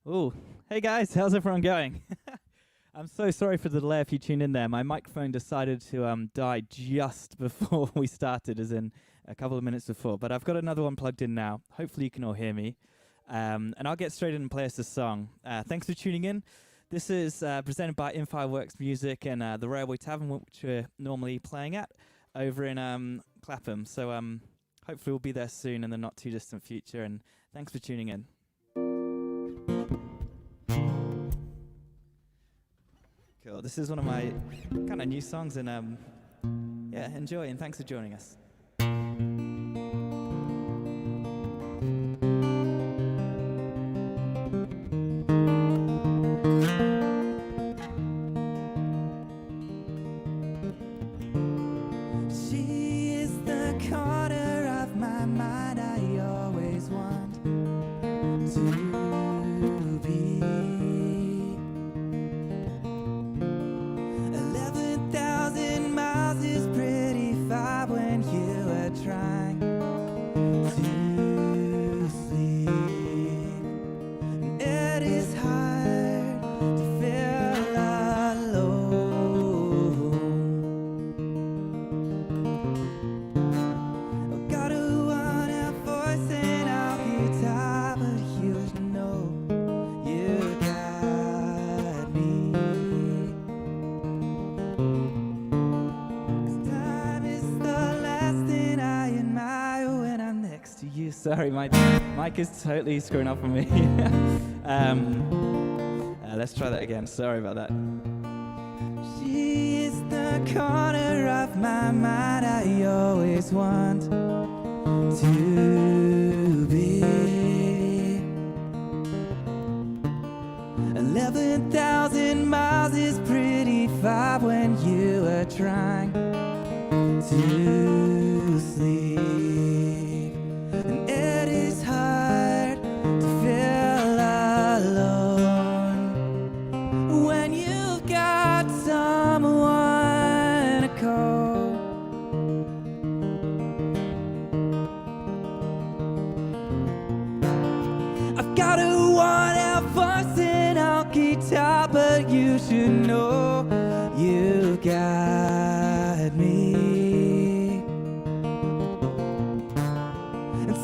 Oh, hey guys, how's everyone going? I'm so sorry for the delay if you tuned in there. My microphone decided to die just before we started, as in a couple of minutes before. But I've got another one plugged in now. Hopefully you can all hear me. And I'll get straight in and play us a song. Thanks for tuning in. This is presented by inFireworks Music and the Railway Tavern, which we're normally playing at over in Clapham. So hopefully we'll be there soon in the not too distant future. And thanks for tuning in. Cool. This is one of my kind of new songs, and yeah, enjoy, and thanks for joining us. She is the corner of my mind I always want to be. 11,000 miles is pretty far when you are trying to sleep. And it is hard to feel alone. I've got a one-out voice and I'll be tired, but you know you got me. Sorry, my mic is totally screwing up on me. Let's try that again. Sorry about that. She is the corner of my mind I always want to be. 11,000 miles is pretty far when you are trying to sleep. It is hard to feel alone when you've got someone to call. I've got a worn-out voice and I'll guitar, but you should know you've got me.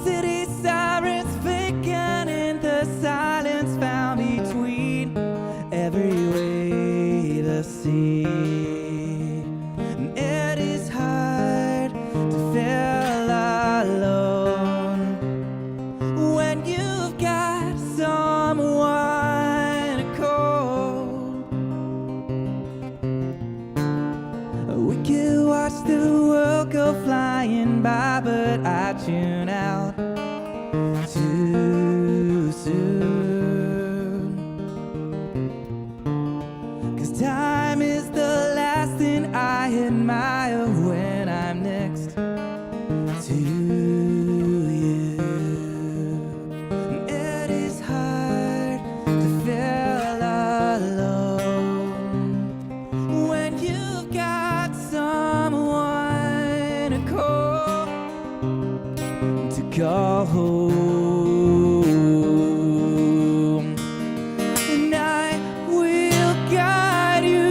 City sirens flicking in the silence found between every wave of sea. And it is hard to feel alone when you've got someone to call. We could watch the world go flying by, but I tune out too soon. 'Cause time is the last thing I admire when I'm next to you. And it is hard to feel alone when you've got someone to call home. And I will guide you,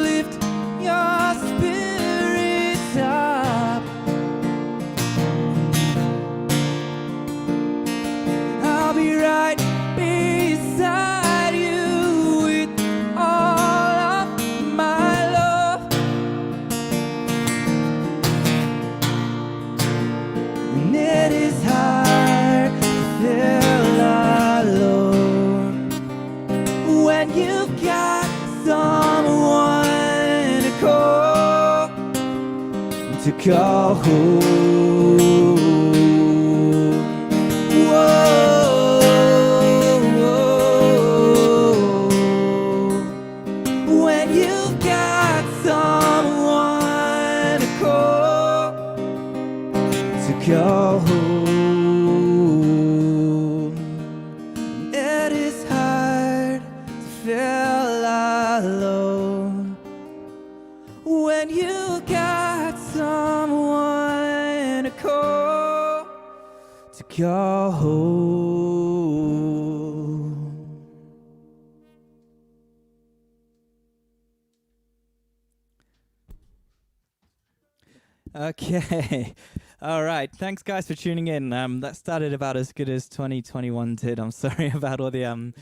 lift your spirits up. I'll be right beside you with all of my love. And it is hard to feel alone when you've got someone to call home. Whoa, when you've got someone to call home. It is hard to feel alone when you got someone to call home. Okay. All right. Thanks, guys, for tuning in. That started about as good as 2021 did. I'm sorry about all the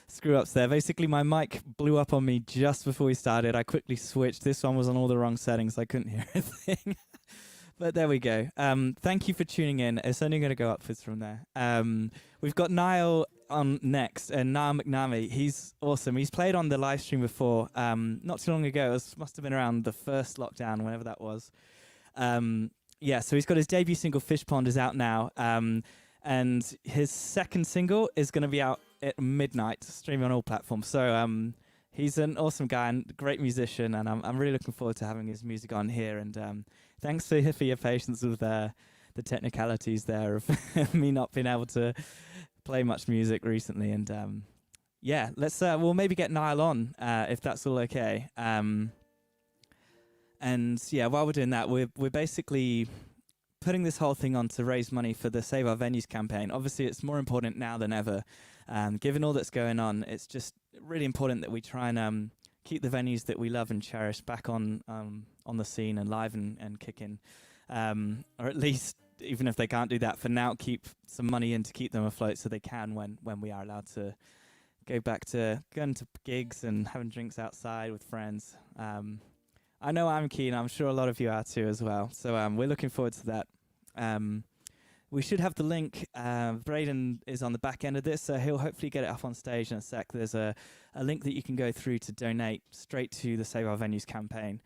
screw ups there. Basically, my mic blew up on me just before we started. I quickly switched. This one was on all the wrong settings. I couldn't hear a thing. But there we go. Thank you for tuning in. It's only going to go upwards from there. We've got Niall on next, and Niall McNamee. He's awesome. He's played on the live stream before, not too long ago. It must have been around the first lockdown, whenever that was. Yeah, so he's got his debut single, Fish Pond, is out now. And his second single is going to be out at midnight, streaming on all platforms. So he's an awesome guy and great musician, and I'm really looking forward to having his music on here. And thanks for your patience with the technicalities there of me not being able to play much music recently. And yeah, we'll maybe get Niall on if that's all okay. And yeah, while we're doing that, we're basically putting this whole thing on to raise money for the Save Our Venues campaign. Obviously, it's more important now than ever. Given all that's going on, it's just really important that we try and keep the venues that we love and cherish back on the scene and live and kicking. Or at least, even if they can't do that for now, keep some money in to keep them afloat so they can when we are allowed to go back to going to gigs and having drinks outside with friends. I know I'm keen. I'm sure a lot of you are too as well. So we're looking forward to that. We should have the link. Braden is on the back end of this, so he'll hopefully get it up on stage in a sec. There's a link that you can go through to donate straight to the Save Our Venues campaign.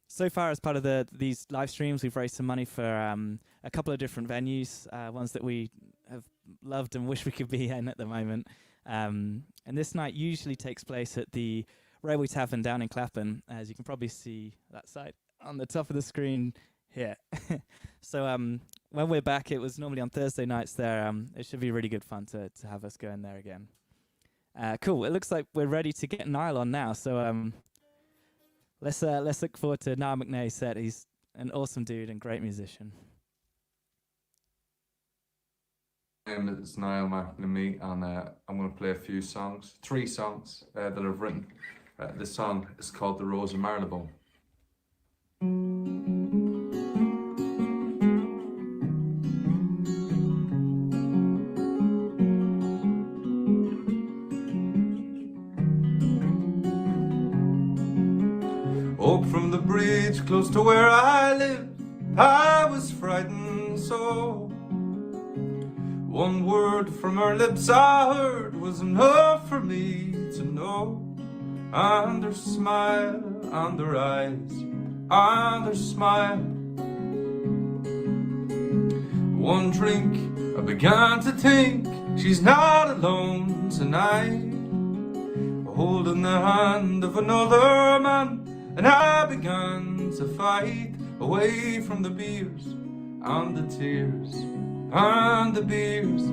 So far, as part of these live streams, we've raised some money for a couple of different venues, ones that we have loved and wish we could be in at the moment. And this night usually takes place at the Railway Tavern down in Clapham, as you can probably see that side on the top of the screen here. So when we're back, it was normally on Thursday nights there. It should be really good fun to have us go in there again. Cool. It looks like we're ready to get Niall on now. So let's look forward to Niall McNamee's set. He's an awesome dude and great musician. My name is Niall McNamee, and I'm going to play three songs that I've written. This song is called The Rose of Marylebone. Up from the bridge close to where I live, I was frightened so. One word from her lips I heard was enough for me to know. And her smile, and her eyes, and her smile. One drink, I began to think she's not alone tonight. Holding the hand of another man, and I began to fight. Away from the beers, and the tears, and the beers.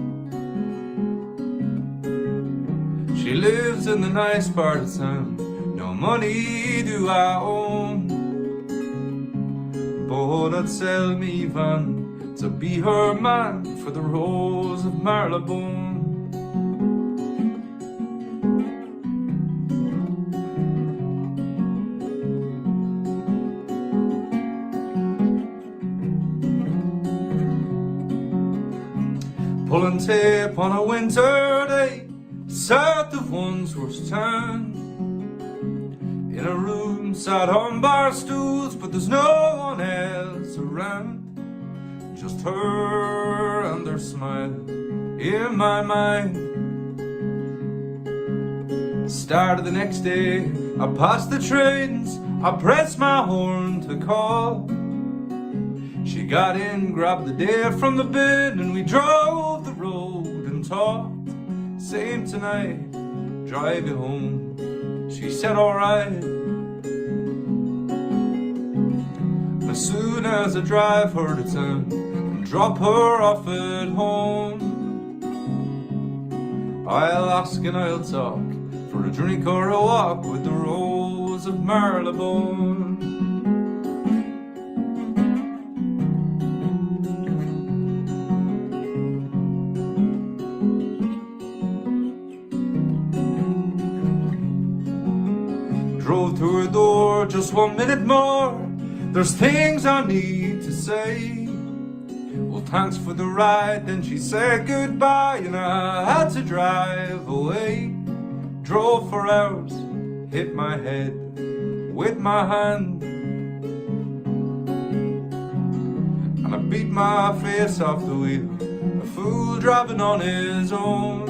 She lives in the nice part of town, no money do I own, but I'd sell me van to be her man for the Rose of Marylebone. Pulling tape on a winter day south of Wandsworth town. In a room sat on bar stools, but there's no one else around. Just her and her smile in my mind. Start of the next day, I passed the trains, I pressed my horn to call. She got in, grabbed the day from the bin, and we drove the road and talked. Same tonight, drive you home, she said alright. As soon as I drive her to town and drop her off at home, I'll ask and I'll talk for a drink or a walk with the Rose of Marylebone. Drove to her door just 1 minute more. There's things I need say, well, thanks for the ride. Then she said goodbye and I had to drive away. Drove for hours, hit my head with my hand, and I beat my face off the wheel, a fool driving on his own.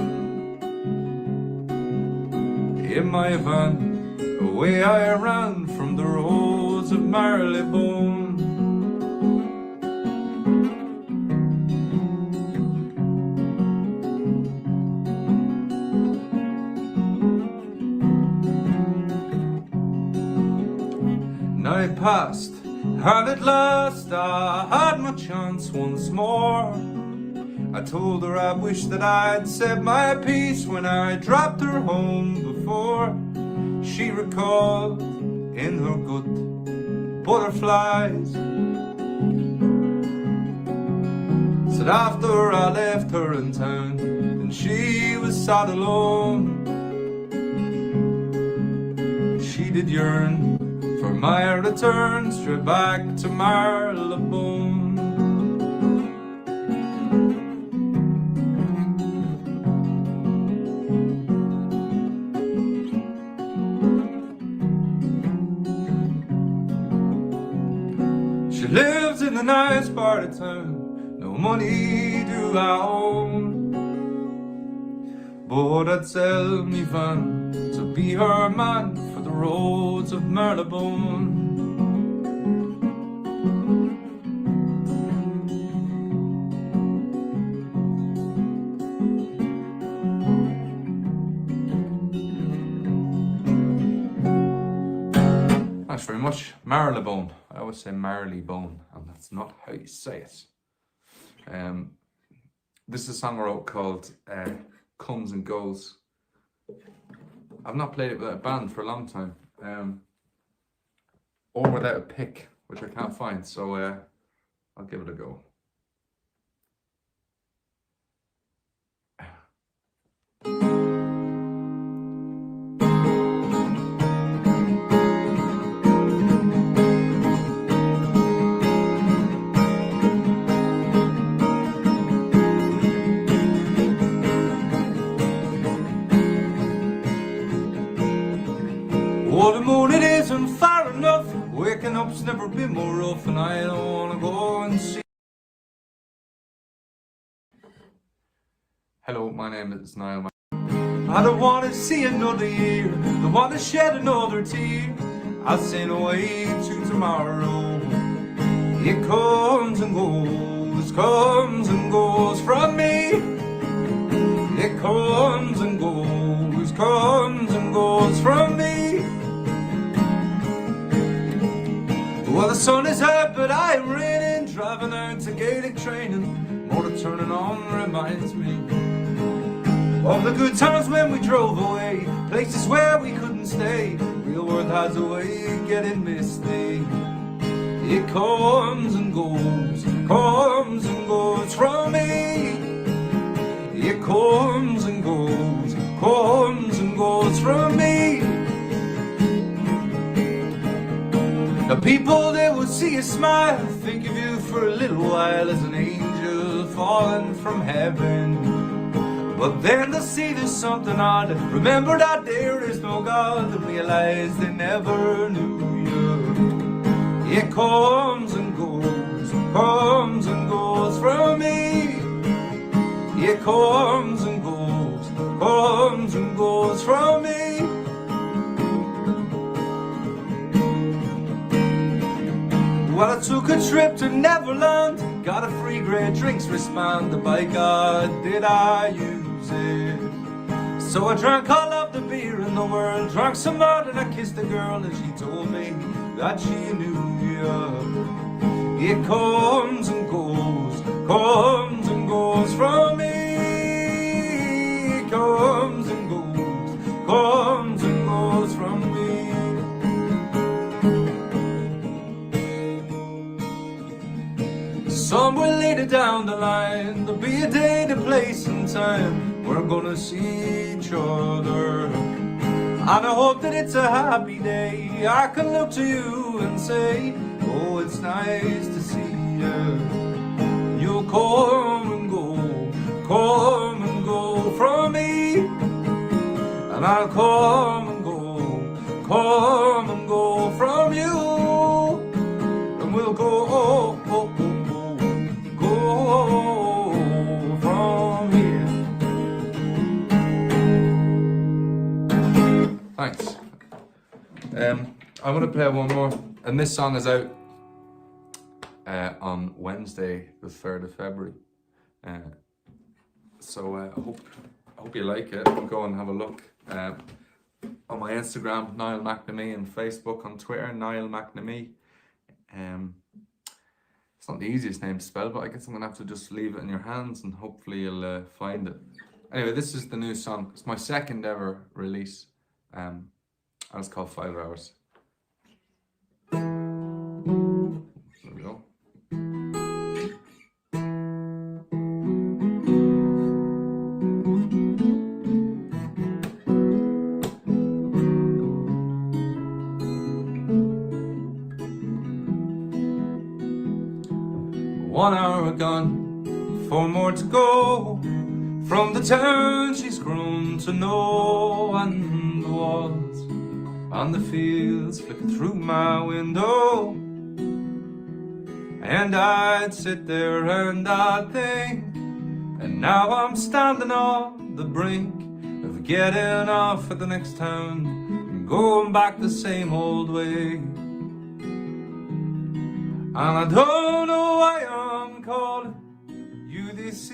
In my van, away I ran from the roads of Marylebone. Night passed, and at last I had my chance once more. I told her I wish that I'd said my piece when I dropped her home before. She recalled in her gut butterflies. Said after I left her in town, and she was sad alone, she did yearn for my return straight back to Marylebone. She lives in the nice part of town, no money do I own, but I'd sell me van to be her man for the roads of Marylebone. Thanks very much. Marylebone. I always say Marylebone, and that's not how you say it. This is a song I wrote called Comes and Goes. I've not played it with a band for a long time, or without a pick, which I can't find, so I'll give it a go. Well, the moon it isn't far enough, waking up's never been more rough, and I don't wanna go and see. Hello, my name is Niall McNamee. I don't wanna see another year, don't wanna shed another tear. I'll sail away to tomorrow. It comes and goes from me. It comes and goes from me. Well, the sun is out, but I am raining, driving out to Gaelic training. Motor turning on reminds me of the good times when we drove away, places where we couldn't stay. Real world has a way of getting misty. It comes and goes from me. It comes and goes from me. The people that will see you smile, think of you for a little while as an angel falling from heaven. But then they'll see there's something odd, remember that there is no God, and realize they never knew you. It comes and goes from me. It comes and goes from me. Well, I took a trip to Neverland, got a free grey drinks wristband, and by God did I use it. So I drank all of the beer in the world, drank some more, and I kissed a girl, and she told me that she knew you. It comes and goes from me. It comes and goes from me. Somewhere later down the line, there'll be a day, a place and time we're gonna see each other. And I hope that it's a happy day. I can look to you and say, oh, it's nice to see yeah. You'll come and go from me, and I'll come and go from you, and we'll go from here. Thanks. I'm going to play one more, and this song is out on Wednesday, the 3rd of February. So I hope you like it. Go and have a look on my Instagram, Niall McNamee, and Facebook, on Twitter, Niall McNamee. It's not the easiest name to spell, but I guess I'm going to have to just leave it in your hands and hopefully you'll find it. Anyway, this is the new song. It's my second ever release. And it's called 5 Hours. There we go. One hour gone, 4 more to go, from the town she's grown to know, and the walls on the fields flicker through my window, and I'd sit there and I'd think, and now I'm standing on the brink of getting off at the next town and going back the same old way. And I don't know why I'm calling you this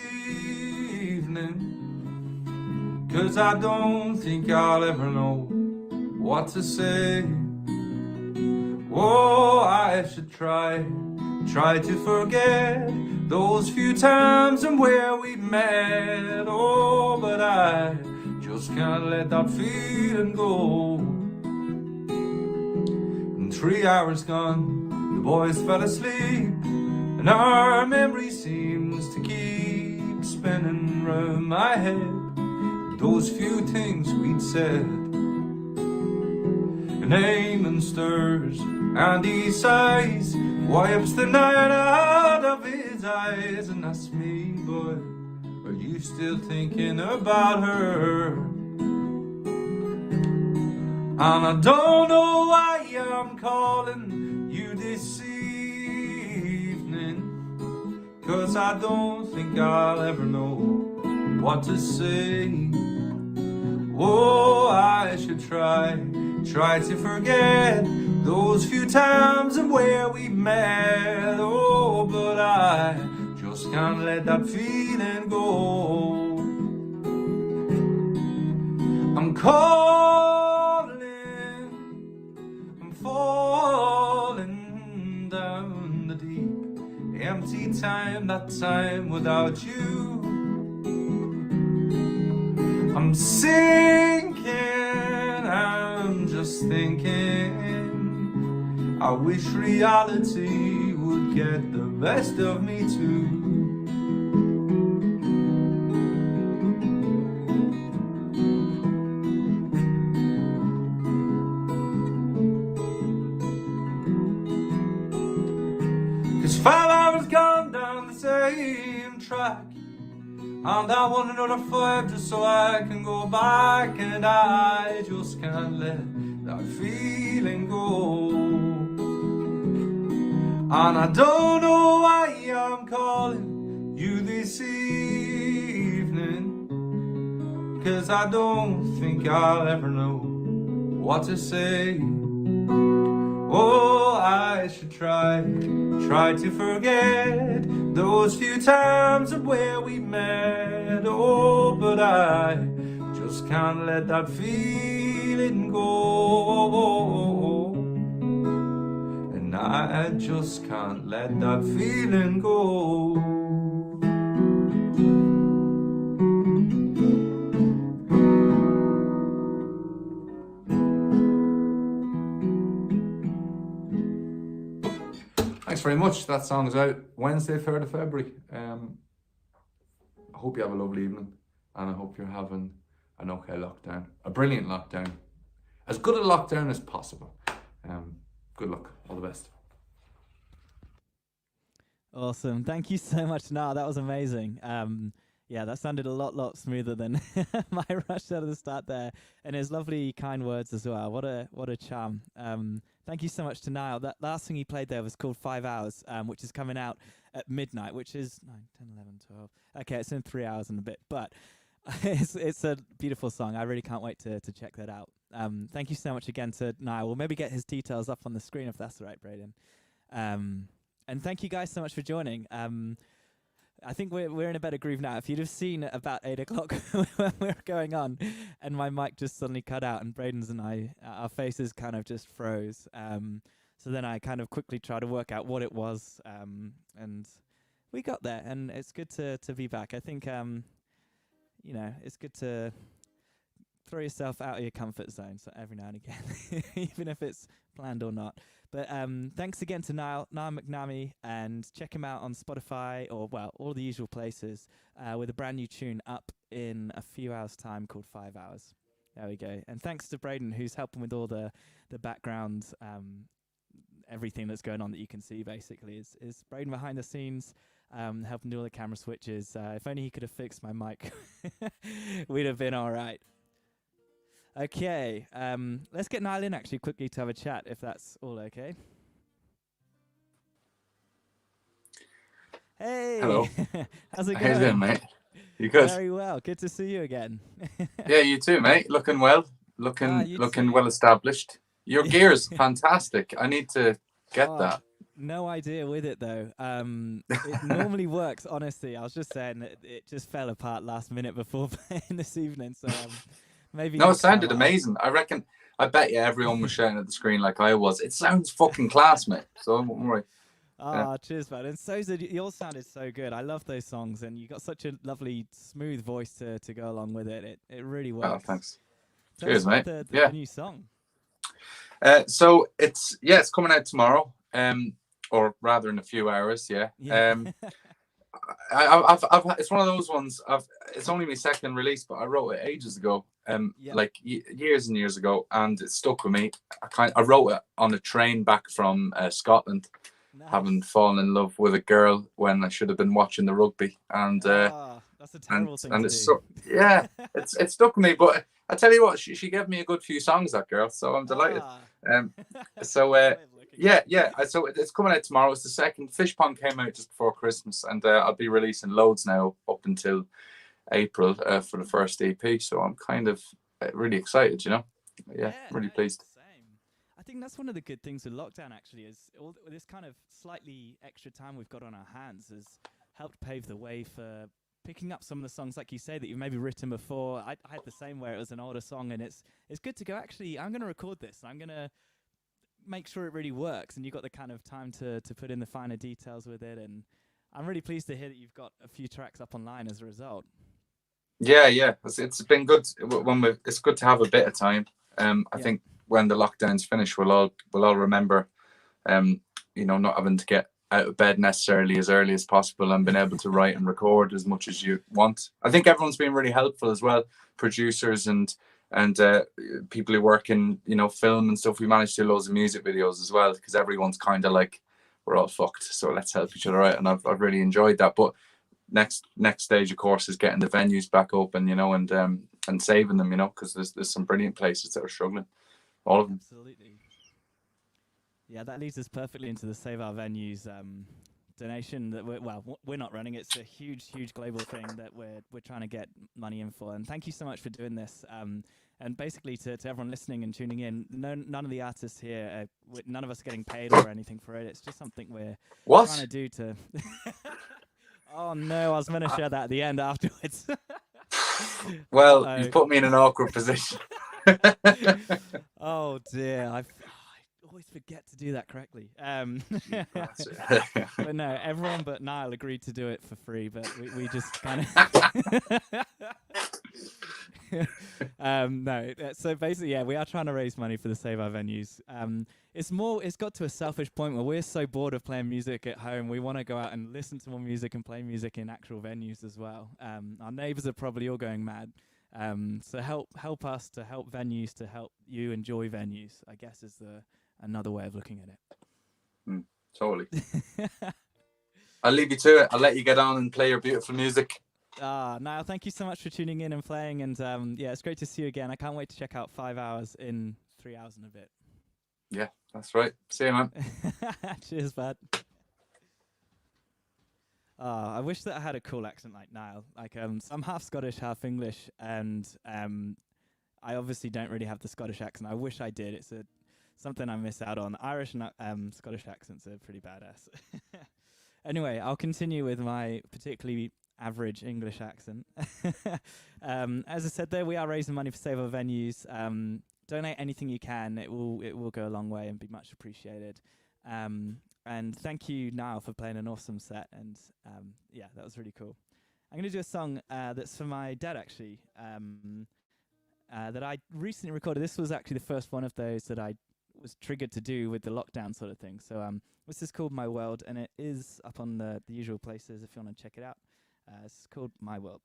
evening, 'cause I don't think I'll ever know what to say. Oh, I should try to forget those few times and where we met. Oh, but I just can't let that feeling go. And 3 hours gone, the boys fell asleep, and our memory seems to keep spinning round my head. Those few things we'd said. And Eamon stirs and he sighs, wipes the night out of his eyes, and asks me, boy, are you still thinking about her? And I don't know why I'm calling you this evening, 'cause I don't think I'll ever know what to say. Oh, I should try to forget those few times and where we met. Oh, but I just can't let that feeling go. I'm falling down the deep, empty time, that time without you. I'm sinking, I'm just thinking, I wish reality would get the best of me too. Cause 5 hours gone down the same track, and I want another 5 just so I can go back, and I just can't let that feeling go. And I don't know why I'm calling you this evening, 'cause I don't think I'll ever know what to say. Oh, I should try to forget those few times and where we met. Oh, but I just can't let that feeling go. And I just can't let that feeling go. Thanks very much. That song's out Wednesday, 3rd of February. I hope you have a lovely evening, and I hope you're having an okay lockdown, a brilliant lockdown, as good a lockdown as possible. Good luck, all the best. Awesome. Thank you so much, Niall. That was amazing. Yeah, that sounded a lot smoother than my rush out of the start there. And his lovely, kind words as well. What a charm. Thank you so much to Niall. That last thing he played there was called 5 Hours, which is coming out at midnight, which is 9, 10, 11, 12. Okay, it's in 3 hours and a bit, but it's a beautiful song. I really can't wait to check that out. Thank you so much again to Niall. We'll maybe get his details up on the screen if that's all right, Braden. And thank you guys so much for joining. I think we're in a better groove now. If you'd have seen about 8 o'clock when we were going on, and my mic just suddenly cut out, and Braden's and I, our faces kind of just froze. So then I kind of quickly tried to work out what it was, and we got there. And it's good to be back. I think it's good to throw yourself out of your comfort zone so every now and again, even if it's planned or not. But thanks again to Niall McNamee, and check him out on Spotify or, well, all the usual places with a brand new tune up in a few hours' time called 5 Hours. There we go. And thanks to Braden, who's helping with all the background, everything that's going on that you can see, basically, is Braden behind the scenes, helping do all the camera switches. If only he could have fixed my mic, we'd have been all right. Okay, let's get Niall in actually quickly to have a chat, if that's all okay. Hey! Hello. How's it going? How you doing, mate? You good? Very well. Good to see you again. Yeah, you too, mate. Looking well. Looking well established. Your gear's fantastic. I need to get that. No idea with it though. It normally works. Honestly, I was just saying that it just fell apart last minute before playing this evening. So maybe. No, it sounded amazing. I bet you everyone was shouting at the screen like I was. It sounds fucking class, mate. So don't worry. Cheers, man. And so yours sounded so good. I love those songs, and you got such a lovely, smooth voice to go along with it. It really works. Oh, thanks. Tell Cheers, mate. The new song. So it's coming out tomorrow. Or rather in a few hours. Yeah. I've it's one of those ones. It's only my second release, but I wrote it ages ago. Like years and years ago, and it stuck with me. I wrote it on a train back from Scotland. Nice. Having fallen in love with a girl when I should have been watching the rugby, and that's a terrible thing to do. It stuck with me. But I tell you what, she gave me a good few songs, that girl. So I'm delighted. So it's coming out tomorrow. It's the second. Fish Pond came out just before Christmas, and I'll be releasing loads now up until April for the first EP. So I'm kind of really excited. Really pleased. I think that's one of the good things with lockdown, actually, is all this kind of slightly extra time we've got on our hands has helped pave the way for picking up some of the songs, like you say, that you've maybe written before. I had the same where it was an older song, and it's good to go, actually, I'm going to record this. I'm going to make sure it really works, and you've got the kind of time to put in the finer details with it, and I'm really pleased to hear that you've got a few tracks up online as a result. Yeah. It's been good. It's good to have a bit of time. I think when the lockdown's finished, we'll all remember, not having to get out of bed necessarily as early as possible, and being able to write and record as much as you want. I think everyone's been really helpful as well, producers and people who work in film and stuff. We managed to do loads of music videos as well, because everyone's kind of like, we're all fucked, so let's help each other out, and I've really enjoyed that. But next stage, of course, is getting the venues back open, and saving them, because there's some brilliant places that are struggling. All of them. Absolutely. Yeah, that leads us perfectly into the Save Our Venues donation that we're not running. It's a huge global thing that we're trying to get money in for. And thank you so much for doing this. And basically to everyone listening and tuning in, none of the artists here, none of us are getting paid or anything for it. It's just something we're trying to do to... Oh no, I was going to share that at the end afterwards. Well, you've put me in an awkward position. Oh dear, I always forget to do that correctly. But no, everyone but Niall agreed to do it for free, but we just kind of no. So basically, we are trying to raise money for the Save Our Venues. It's got to a selfish point where we're so bored of playing music at home, we want to go out and listen to more music and play music in actual venues as well. Our neighbours are probably all going mad. So help us to help venues, to help you enjoy venues, I guess, is another way of looking at it. Totally. I'll leave you to it. I'll let you get on and play your beautiful music. Niall, thank you so much for tuning in and playing. And yeah, it's great to see you again. I can't wait to check out 5 hours in 3 hours and a bit. Yeah, that's right. See you, man. Cheers, bud. I wish that I had a cool accent like Niall. Like, I'm half Scottish, half English, and I obviously don't really have the Scottish accent. I wish I did. It's something I miss out on. Irish and Scottish accents are pretty badass. Anyway, I'll continue with my particularly average English accent. As I said there, we are raising money for Save Our Venues. Donate anything you can. It will go a long way and be much appreciated. And thank you, Niall, for playing an awesome set. And yeah, that was really cool. I'm going to do a song that's for my dad, actually, that I recently recorded. This was actually the first one of those that I was triggered to do with the lockdown sort of thing. So this is called My World, and it is up on the usual places if you want to check it out. It's called My World.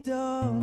Don't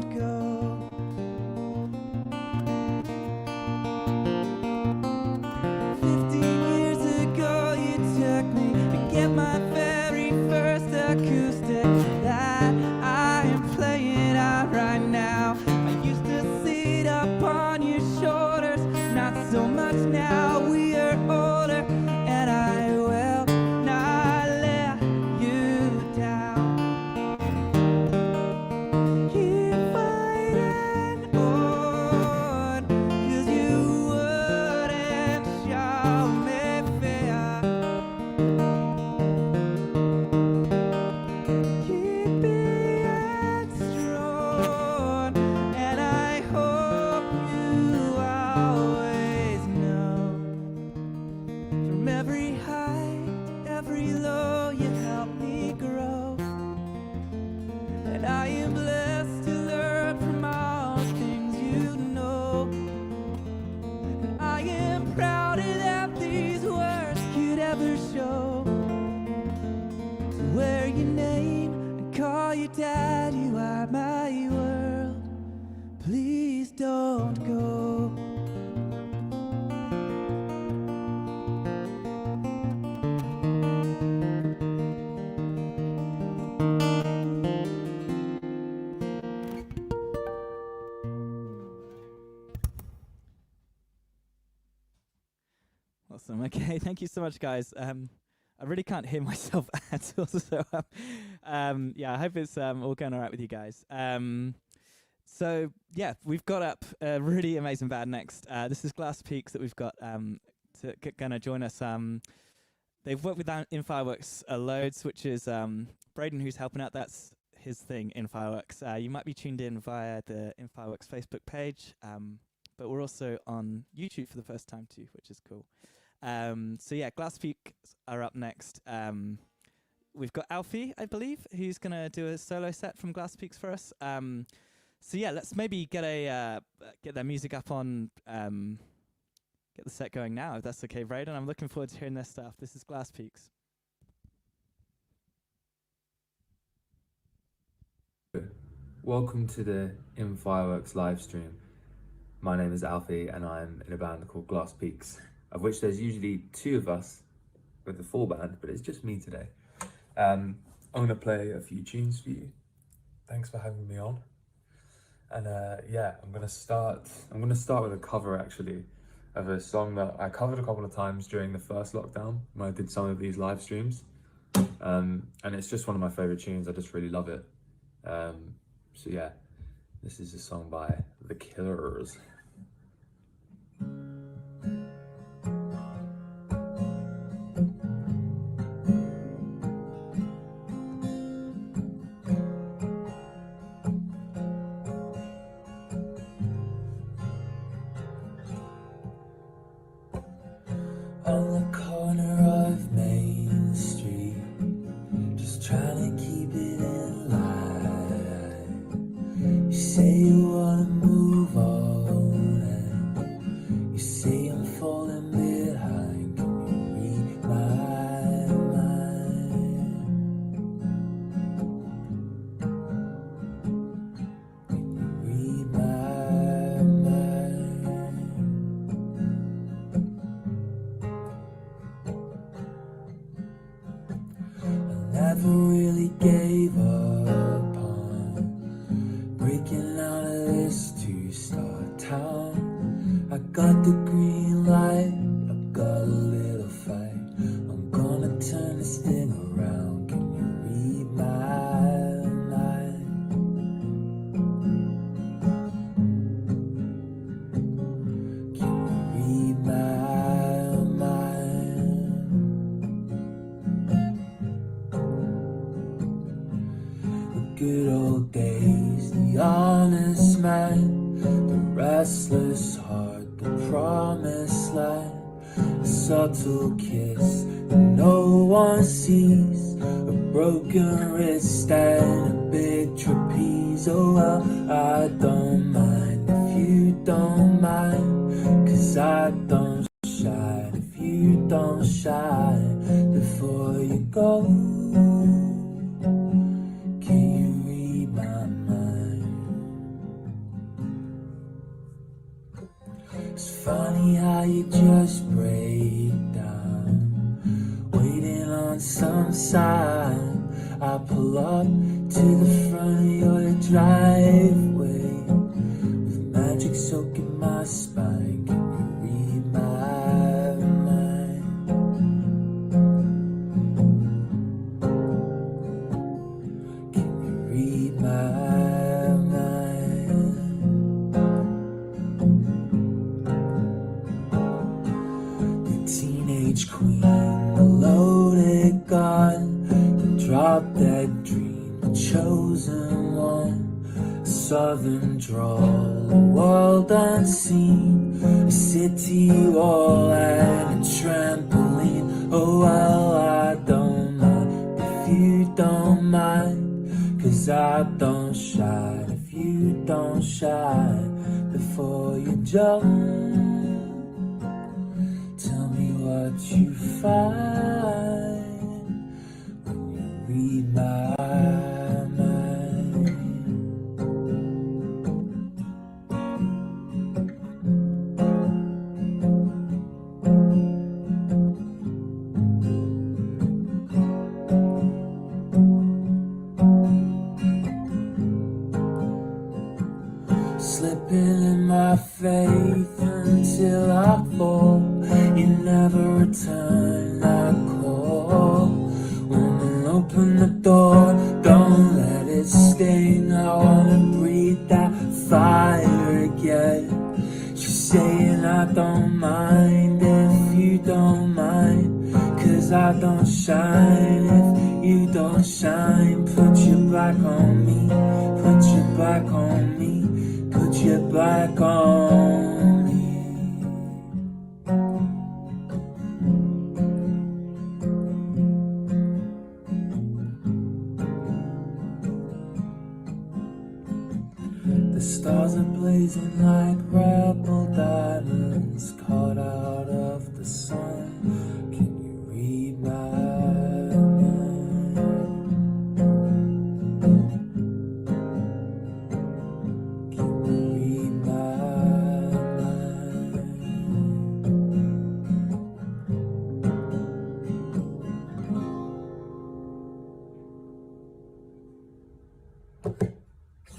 my world, please don't go. Awesome. Okay, thank you so much, guys. I really can't hear myself at all, so yeah, I hope it's all going all right with you guys. So yeah, we've got up a really amazing band next. This is Glass Peaks that we've got gonna join us. They've worked with inFireworks loads, which is Braden who's helping out. That's his thing, inFireworks. You might be tuned in via the inFireworks Facebook page, but we're also on YouTube for the first time too, which is cool. So yeah, Glass Peaks are up next. We've got Alfie, I believe, who's gonna do a solo set from Glass Peaks for us. So yeah, let's maybe get their music up on, get the set going now, if that's okay, Braden. I'm looking forward to hearing their stuff. This is Glass Peaks. Welcome to the inFireworks live stream. My name is Alfie and I'm in a band called Glass Peaks, of which there's usually two of us with the full band, but it's just me today. I'm gonna play a few tunes for you. Thanks for having me on. And yeah, I'm gonna start with a cover actually of a song that I covered a couple of times during the first lockdown when I did some of these live streams. And it's just one of my favorite tunes. I just really love it. So yeah, this is a song by The Killers. On the corner of Main Street, just trying to keep it in line. You say you wanna move on, and you say I'm falling behind. Can you read my mind? Can you read my mind? Never really gave up on breaking out of this two-star town. I got the green light, I got a little fight. I'm gonna turn this thing around. Can you read my mind? Can you read my mind? Good old days, the honest man, the restless heart, the promised land, a subtle kiss that no one sees, a broken wrist and a big trapeze. Oh well, I don't mind if you don't mind, 'cause I don't shine if you don't shine. Before you go, it's funny how you just break down, waiting on some sign. I pull up to the front of your driveway with magic soaking my spine. Can you read my mind? Can you read my mind? Teenage queen, the loaded gun, the drop dead dream, the chosen one. A southern drawl, a world unseen, a city wall and a trampoline. Oh well, I don't mind if you don't mind, 'cause I don't shine if you don't shine. Before you jump, tell me what you find when you read my mind. slipping in my faith until I fall. You never return that call. Woman, open the door, don't let it sting. I wanna breathe that fire again. She's saying I don't mind if you don't mind, 'cause I don't shine if you don't shine. Put your back on me, put your back on me, put your back on me. The stars are blazing like rebel diamonds caught out of the sun. Can you read my mind? Can you read my mind?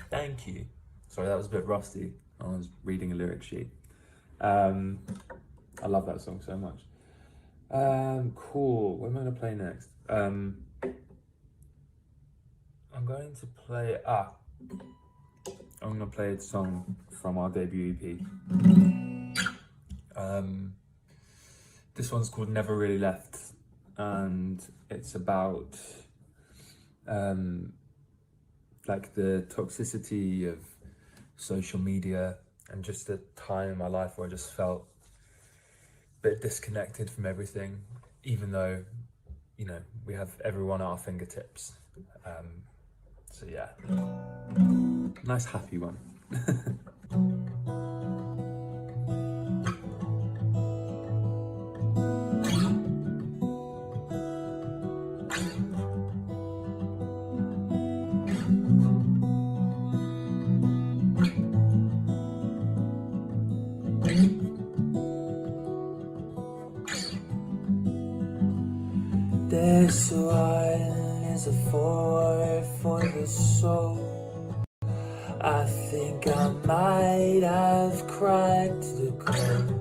Thank you. Sorry, that was a bit rusty. I was reading a lyric sheet. I love that song so much. Cool. What am I going to play next? I'm going to play... I'm going to play a song from our debut EP. This one's called Never Really Left. And it's about... like the toxicity of social media and just a time in my life where I just felt a bit disconnected from everything, even though, you know, we have everyone at our fingertips. So yeah, nice happy one. This wine is a four for the soul. I think I might have cracked the code.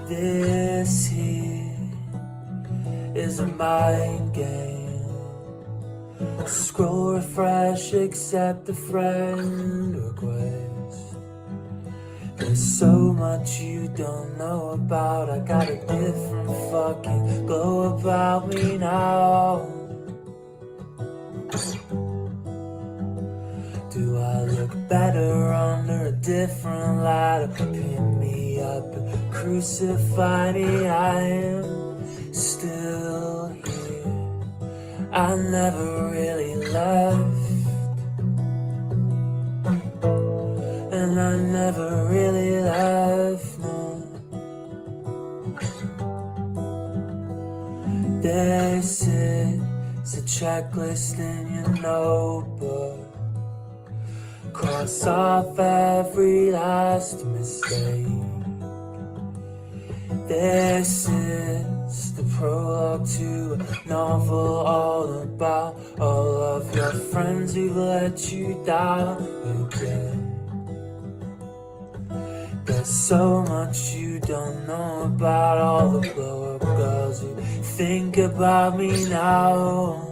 This here is a mind game. Scroll, refresh, accept a friend request. There's so much you don't know about. I got a different fucking glow about me now. Do I look better under a different light? Pin me up and crucify me. I am still here. I never really left. And I never really left, no. This is a checklist in your notebook. Cross off every last mistake. This is the prologue to a novel all about all of your friends who let you down again. There's so much you don't know about all the blow-up girls who think about me now.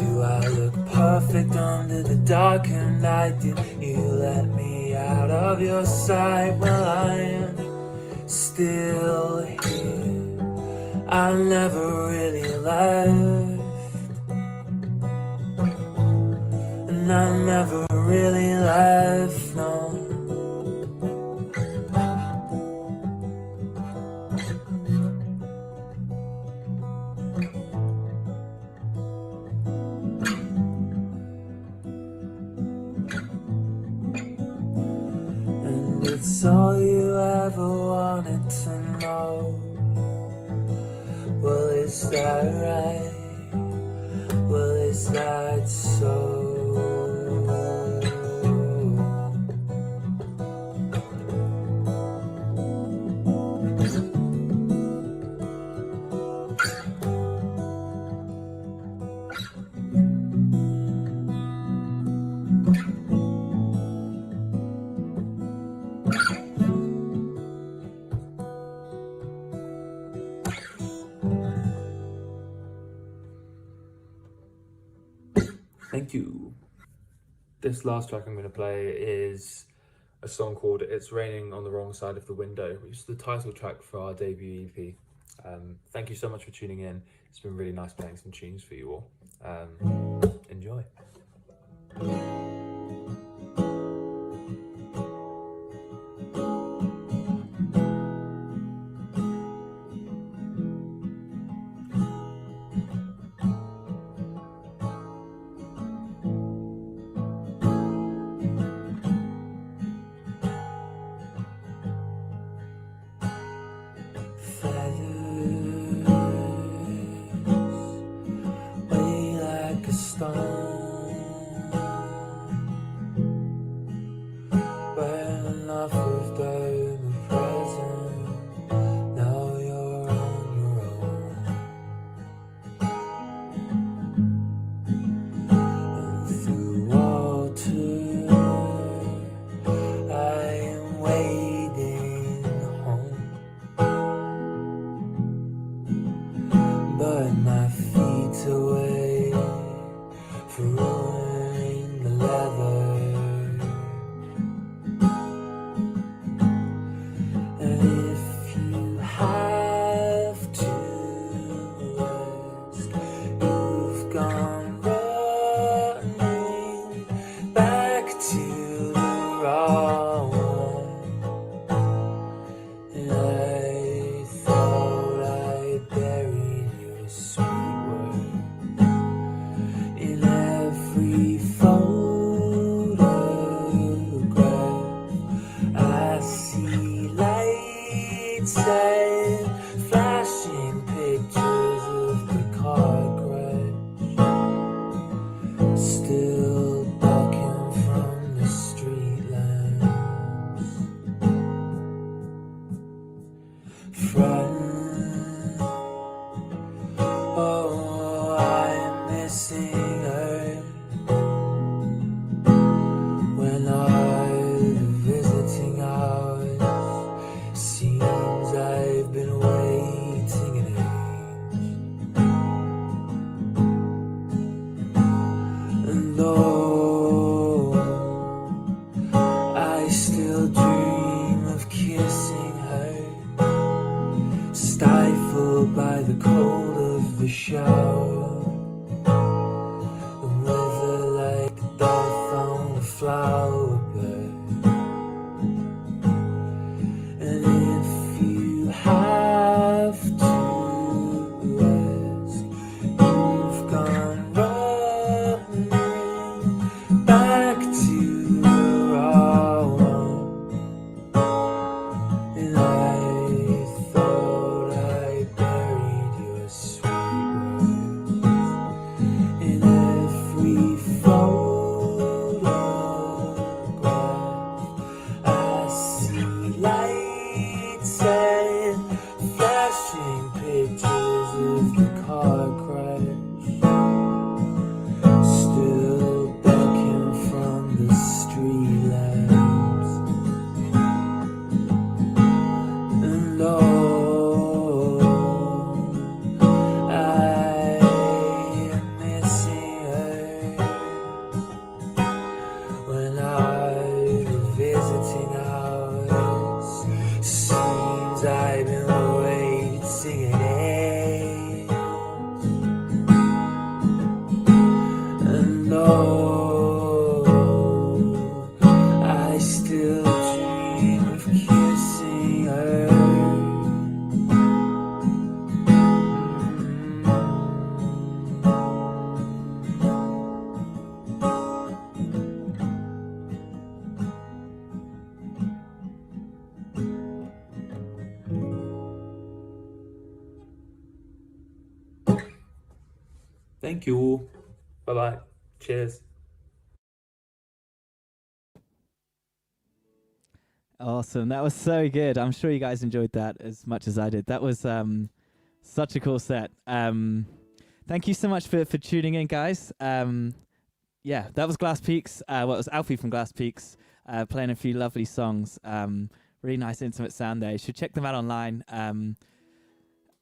Do I look perfect under the darkened night? Did you let me out of your sight? Well, I am still here. I never really left. And I never really left, no. And it's all you ever wanted to know. Well, is that right? Well, is that so? Thank you. This last track I'm going to play is a song called It's Raining on the Wrong Side of the Window, which is the title track for our debut EP. Thank you so much for tuning in. It's been really nice playing some tunes for you all. Enjoy. Thank you. Bye-bye. Cheers. Awesome. That was so good. I'm sure you guys enjoyed that as much as I did. That was such a cool set. Thank you so much for tuning in, guys. Yeah, that was Glass Peaks. Well, it was Alfie from Glass Peaks playing a few lovely songs. Really nice intimate sound there. You should check them out online.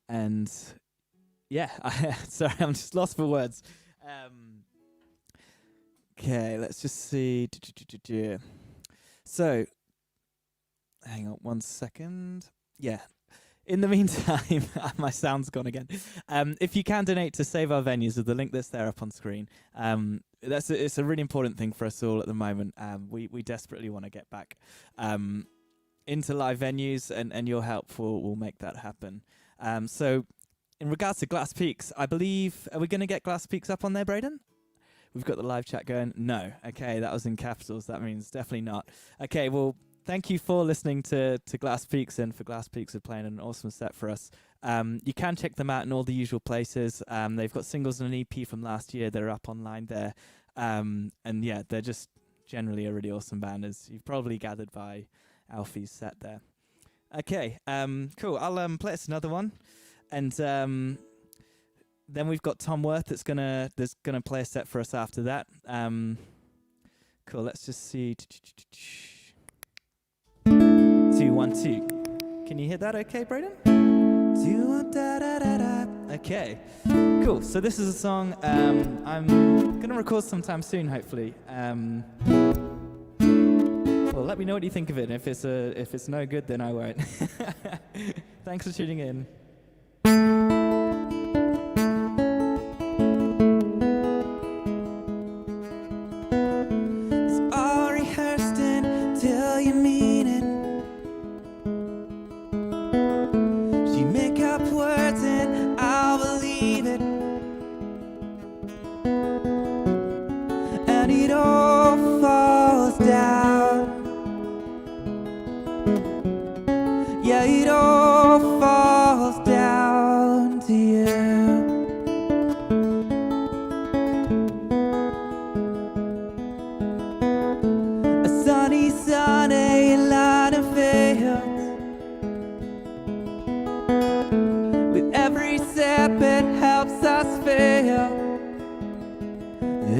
And yeah, sorry, I'm just lost for words. Okay, let's just see. So, hang on 1 second. Yeah. In the meantime, my sound's gone again. If you can donate to Save Our Venues with the link that's there up on screen, it's a really important thing for us all at the moment. We desperately want to get back into live venues, and your help will make that happen. So, in regards to Glass Peaks, I believe, are we going to get Glass Peaks up on there, Braden? We've got the live chat going. No. Okay, that was in capitals. That means definitely not. Okay, well, thank you for listening to Glass Peaks, and for Glass Peaks for playing an awesome set for us. You can check them out in all the usual places. They've got singles and an EP from last year that are up online there. And yeah, they're just generally a really awesome band, as you've probably gathered by Alfie's set there. Okay, cool. I'll play us another one. And then we've got Thom Worth that's gonna play a set for us after that. Cool. Let's just see. 2, 1, 2. Can you hear that? Okay, Braden. 2, 1, da da da da. Okay. Cool. So this is a song I'm gonna record sometime soon, hopefully. Well, let me know what you think of it. If it's no good, then I won't. Thanks for tuning in.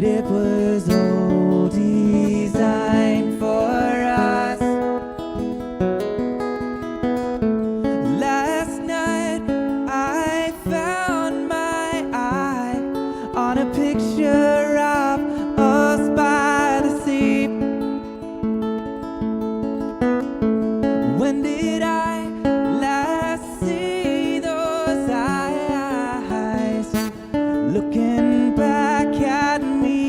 It was all designed for us. Last night I found my eye on a picture of us by the sea. When did I last see those eyes looking back at me?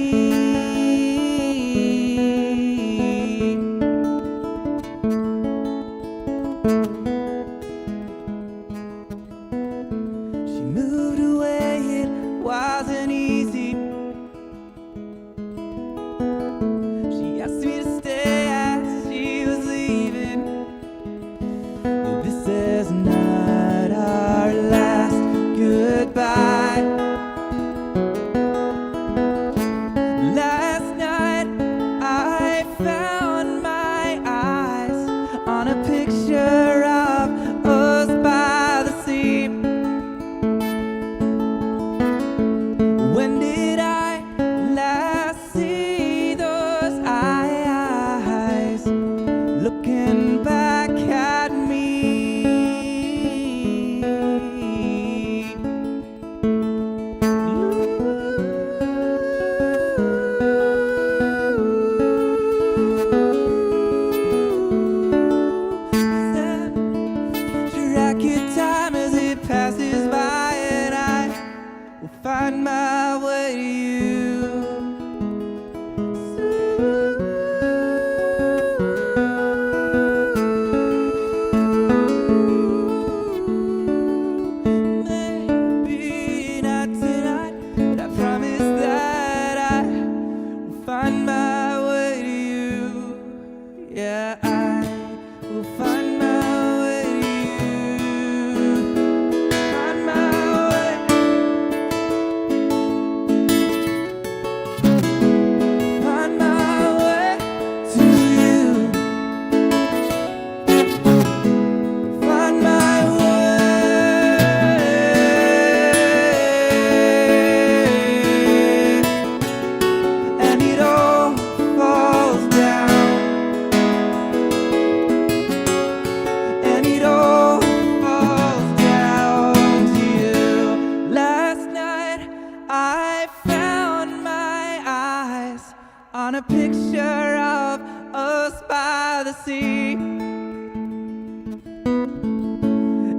on a picture of us by the sea.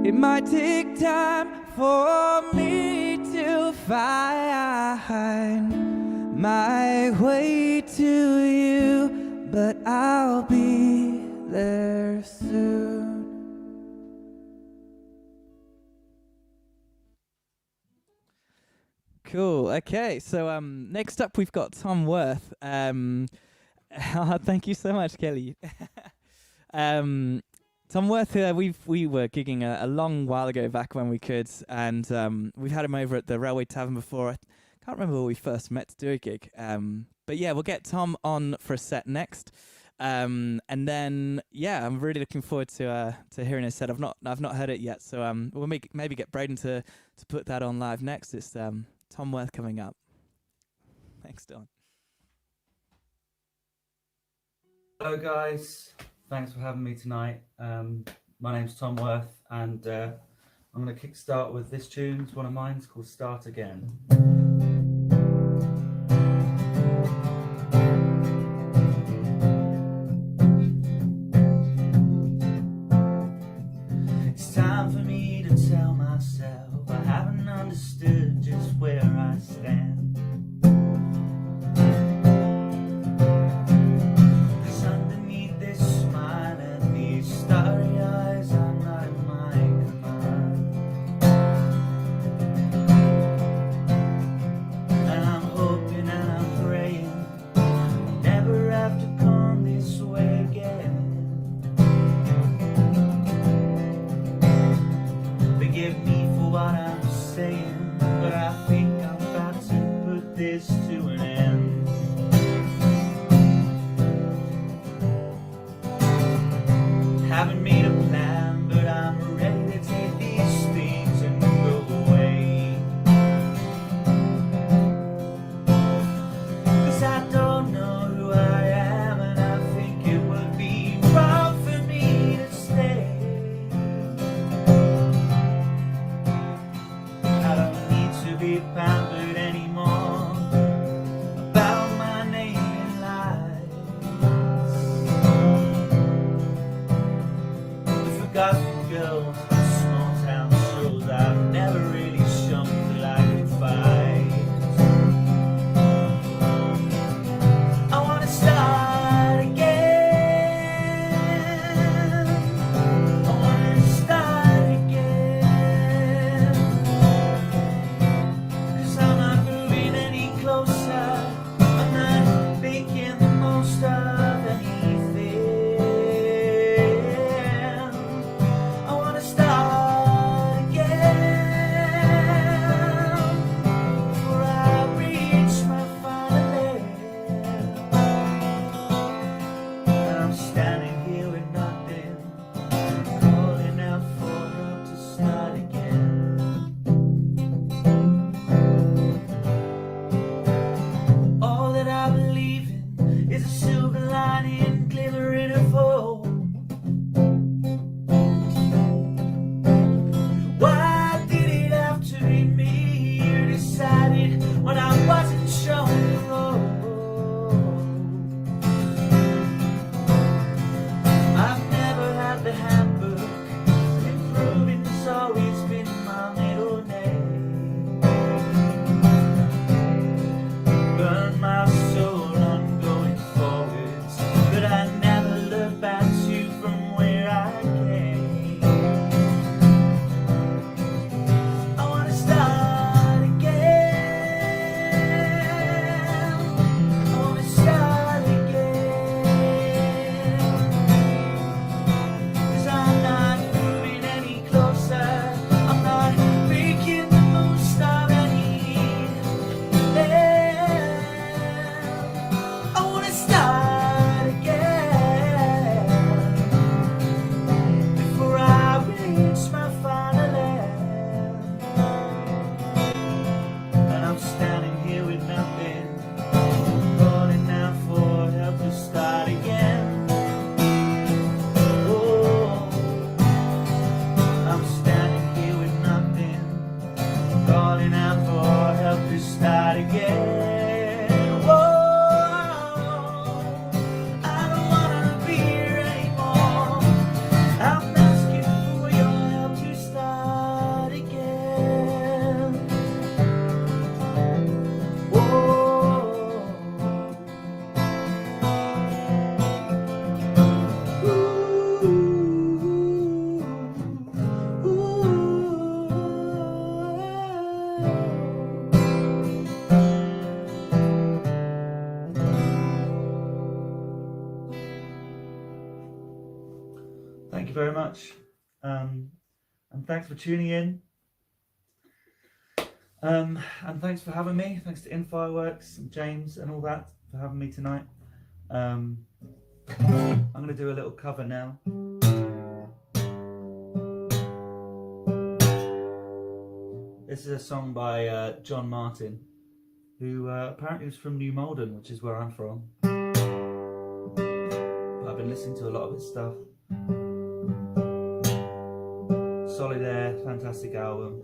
It might take time for me to find my way to you, but I'll be there soon. Cool. Okay. So next up we've got Thom Worth. Thank you so much, Kelly. Thom Worth, we were gigging a long while ago back when we could, and we've had him over at the Railway Tavern before. I can't remember where we first met to do a gig. But yeah, we'll get Thom on for a set next. And then I'm really looking forward to hearing his set. I've not heard it yet, so we'll maybe get Braden to put that on live next. It's Thom Worth coming up. Thanks, Don. Hello guys, thanks for having me tonight. My name's Thom Worth, and I'm going to kickstart with this tune. It's one of mine. It's called Start Again. It's time for me to tell myself I haven't understood just where I stand. Haven't made a plan, but I'm ready to take these things and go away. 'Cause I don't know who I am, and I think it would be wrong for me to stay. I don't need to be pampered anymore about my name in lights. Forgotten girls and small town shows I've never really shown that I could fight. I wanna start again. I wanna start again. 'Cause I'm not moving any closer. I'm not making the most of anything. When I wasn't shown the road, I've never had the handbook. Improving's always been my middle name. Burn my soul on going forwards, but I never look back to from where I came. I wanna start. very much. And thanks for tuning in. And thanks for having me. Thanks to inFireworks and James and all that for having me tonight. I'm going to do a little cover now. This is a song by John Martin, who apparently was from New Malden, which is where I'm from. But I've been listening to a lot of his stuff. Solid Air, fantastic album.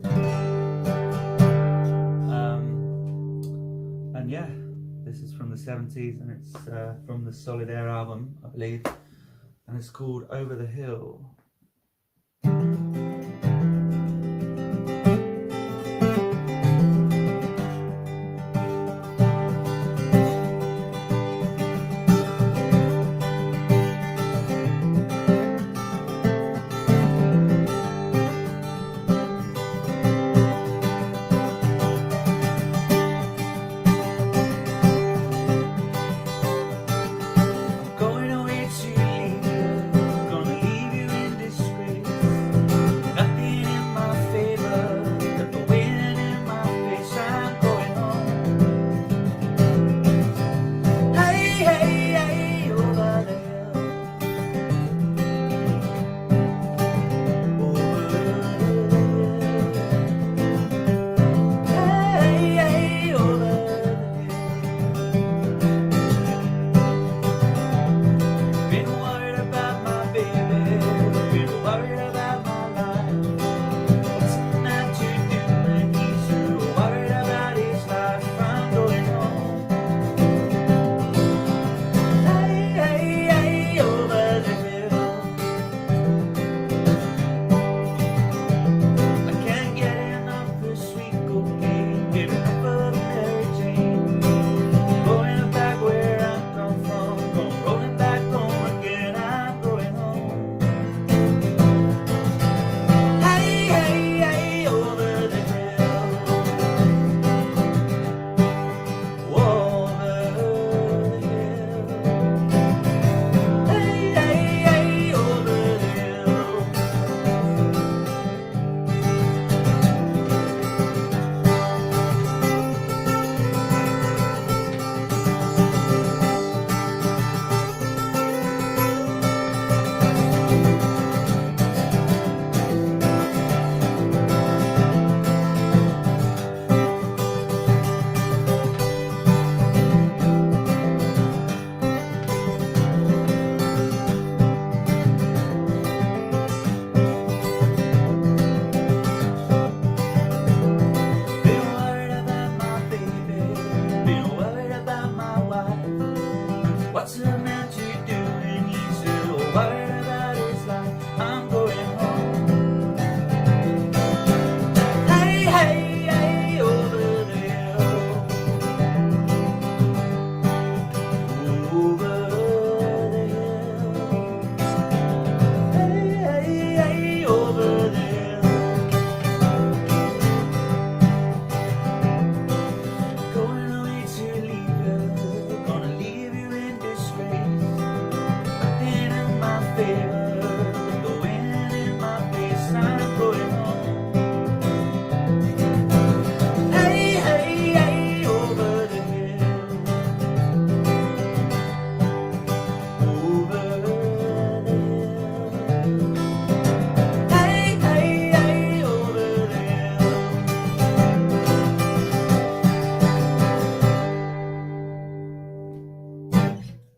And yeah, this is from the 70s, and it's from the Solid Air album, I believe, and it's called Over the Hill.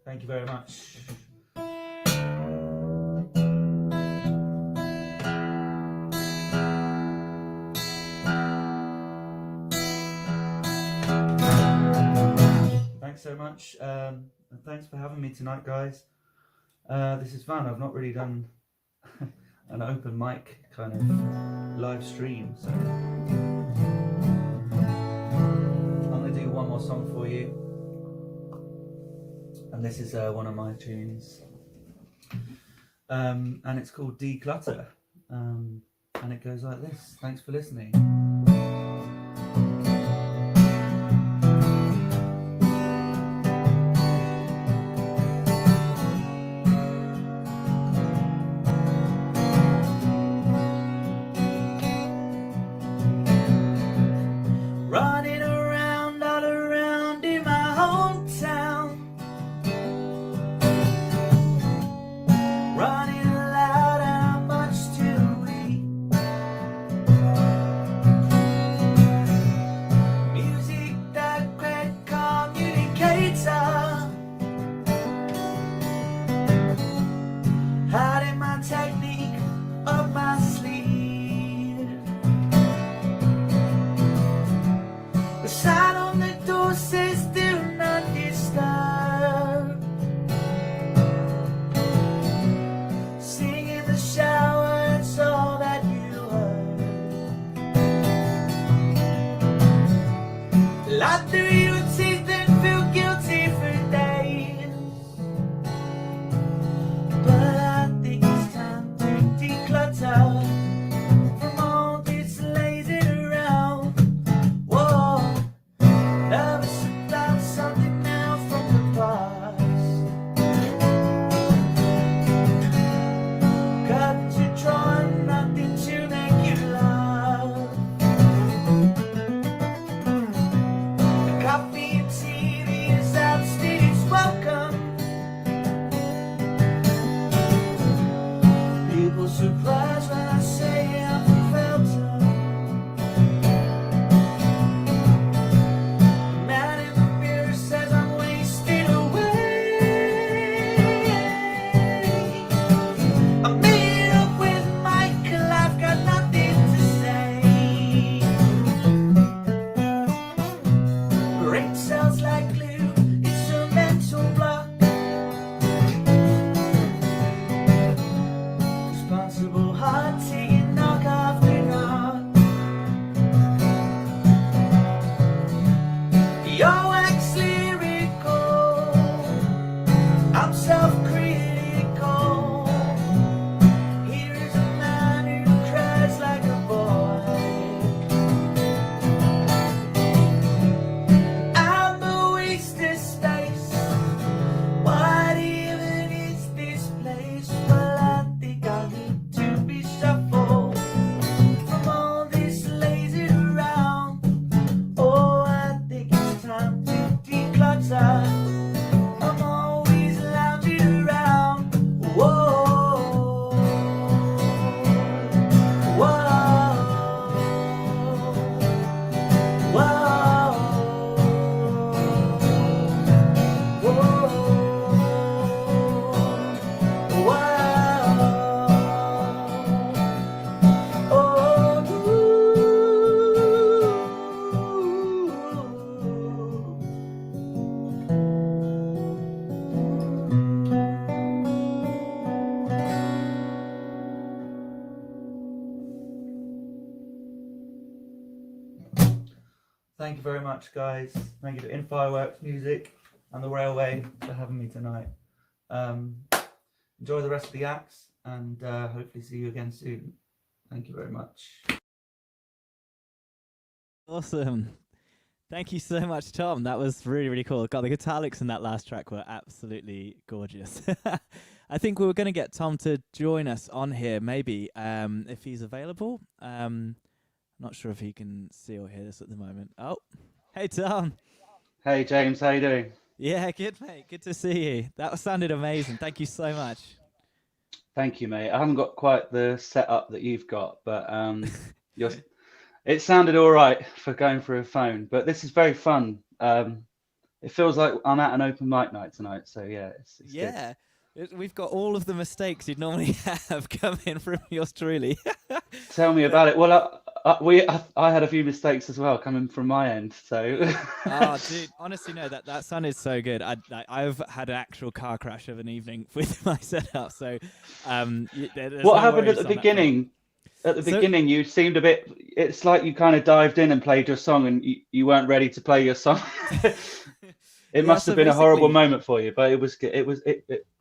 Thank you very much. Thanks so much, and thanks for having me tonight, guys. This is fun. I've not really done an open mic kind of live stream, so I'm going to do one more song for you. And this is one of my tunes, and it's called Declutter, and it goes like this. Thanks for listening. outside. I'm always lounging around. Whoa, whoa, whoa, Thank you very much, guys. Thank you to inFireworks Music and the Railway for having me tonight. Enjoy the rest of the acts, and hopefully see you again soon. Thank you very much. Awesome. Thank you so much, Tom. That was really, really cool. God, the guitar licks in that last track were absolutely gorgeous. I think we were going to get Tom to join us on here, maybe, if he's available. Not sure if he can see or hear this at the moment. Oh, hey, Tom. Hey, James. How you doing? Yeah, good, mate. Good to see you. That sounded amazing. Thank you so much. Thank you, mate. I haven't got quite the setup that you've got, but it sounded all right for going through a phone. But this is very fun. It feels like I'm at an open mic night tonight. So yeah, it's yeah. We've got all of the mistakes you'd normally have coming from yours truly. Tell me about it. Well, I had a few mistakes as well coming from my end. So. Oh, dude, honestly, no, that sounded so good. I've had an actual car crash of an evening with my setup. So, what happened at the beginning? At the beginning, you seemed a bit. It's like you kind of dived in and played your song, and you weren't ready to play your song. It must have been a horrible moment for you, but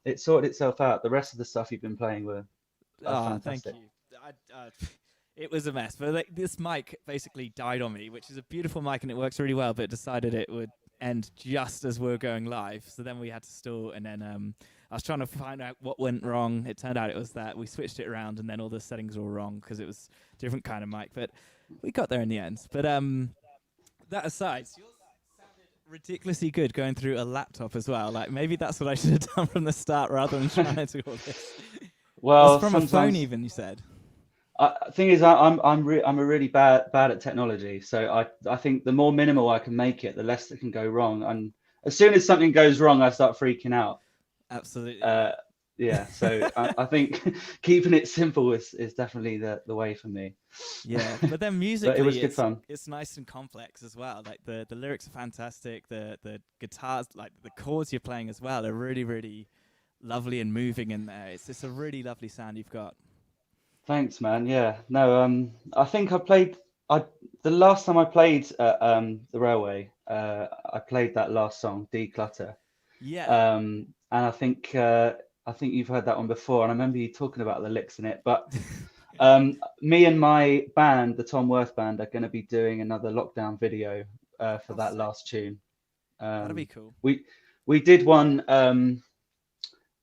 it sorted itself out. The rest of the stuff you've been playing were fantastic. Thank you. It was a mess, but this mic basically died on me, which is a beautiful mic and it works really well, but it decided it would end just as we were going live. So then we had to stall, and then I was trying to find out what went wrong. It turned out it was that we switched it around, and then all the settings were wrong because it was a different kind of mic, but we got there in the end. But that aside, yours sounded ridiculously good going through a laptop as well. Like, maybe that's what I should have done from the start rather than trying to do all this. Well, from a phone, even, you said. Thing is, I'm really bad at technology, so I think the more minimal I can make it, the less that can go wrong. And as soon as something goes wrong, I start freaking out. Absolutely. Yeah. So I think keeping it simple is definitely the way for me. Yeah, but then musically, it was good fun. It's nice and complex as well. Like the lyrics are fantastic. The guitars, like the chords you're playing as well, are really, really lovely and moving in there. It's just a really lovely sound you've got. Thanks, man. Yeah. No. I think the last time I played at the Railway, I played that last song, Declutter. Yeah. And I think you've heard that one before, and I remember you talking about the licks in it. But me and my band, the Thom Worth band, are going to be doing another lockdown video for that last tune. That'd be cool. We did one.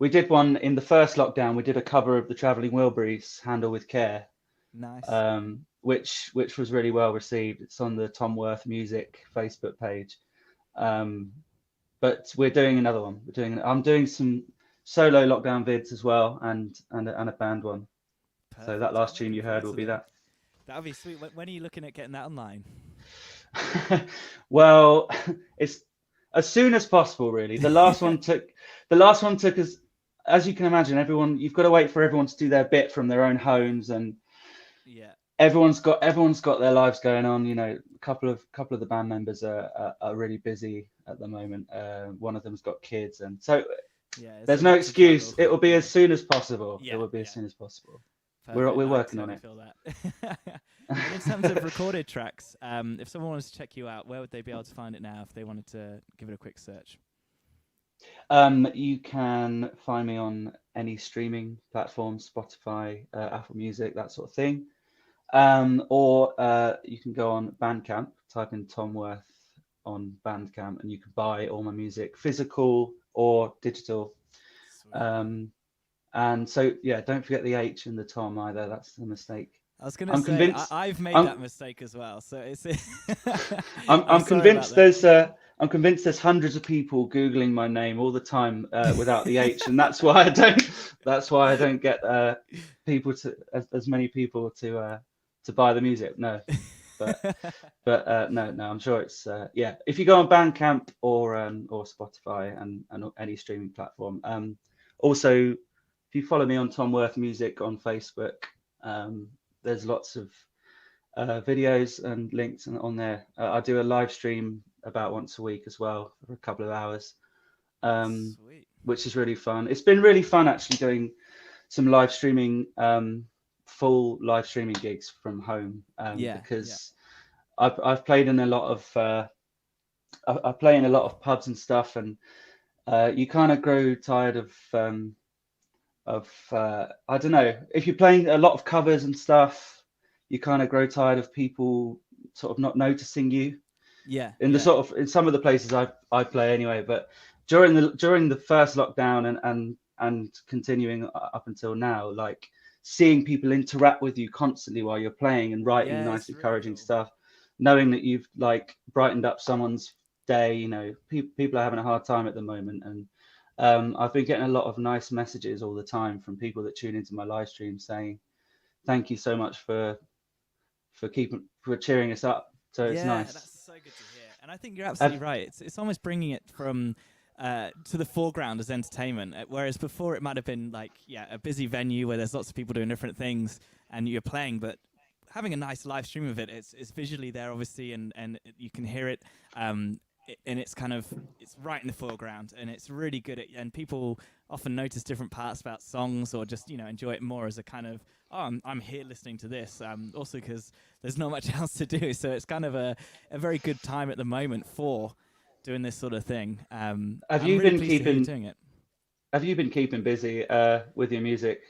We did one in the first lockdown. We did a cover of the Travelling Wilburys, "Handle with Care." Nice. Which was really well received. It's on the Thom Worth Music Facebook page. But we're doing another one. I'm doing some solo lockdown vids as well, and a band one. Perfect. So that last tune you heard will be that. That'll be sweet. When are you looking at getting that online? Well, it's as soon as possible, really. The last one took us. As you can imagine, you've got to wait for everyone to do their bit from their own homes, and yeah, everyone's got their lives going on. You know, a couple of the band members are really busy at the moment. One of them's got kids, and so there's no excuse. It will be as soon as possible. Yeah, it will be as soon as possible. Perfect. We're working on it. Feel that. And in terms of recorded tracks, if someone wanted to check you out, where would they be able to find it now if they wanted to give it a quick search? You can find me on any streaming platform, Spotify, Apple Music, that sort of thing. Or you can go on Bandcamp, type in Thom Worth on Bandcamp, and you can buy all my music, physical or digital. And so, yeah, don't forget the H in the Tom either. That's a mistake. I was going to say, I've made that mistake as well. So it's. I'm convinced there's I'm convinced there's hundreds of people Googling my name all the time without the H, and that's why I don't get people to as many people to buy the music. No, but no, I'm sure it's yeah. If you go on Bandcamp or Spotify and any streaming platform. Also, if you follow me on Thom Worth Music on Facebook, there's lots of videos and links on there. I do a live stream about once a week as well for a couple of hours, which is really fun. It's been really fun actually doing some live streaming, full live streaming gigs from home, because I've played in a lot of I play in a lot of pubs and stuff, and you kind of grow tired of I don't know, if you're playing a lot of covers and stuff, you kind of grow tired of people sort of not noticing you. In some of the places I play anyway. But during the first lockdown and continuing up until now, like seeing people interact with you constantly while you're playing and writing nice, encouraging stuff, knowing that you've like brightened up someone's day. You know, people are having a hard time at the moment, and I've been getting a lot of nice messages all the time from people that tune into my live stream saying, "Thank you so much for cheering us up." So it's nice. That's so good to hear. And I think you're absolutely right. It's almost bringing it from to the foreground as entertainment, whereas before it might have been like a busy venue where there's lots of people doing different things and you're playing, but having a nice live stream of it, it's visually there obviously, and you can hear it, and it's right in the foreground, and it's really good and people often notice different parts about songs, or just enjoy it more as a kind of, I'm here listening to this, also because there's not much else to do, so it's kind of a very good time at the moment for doing this sort of thing. Have you been keeping busy with your music?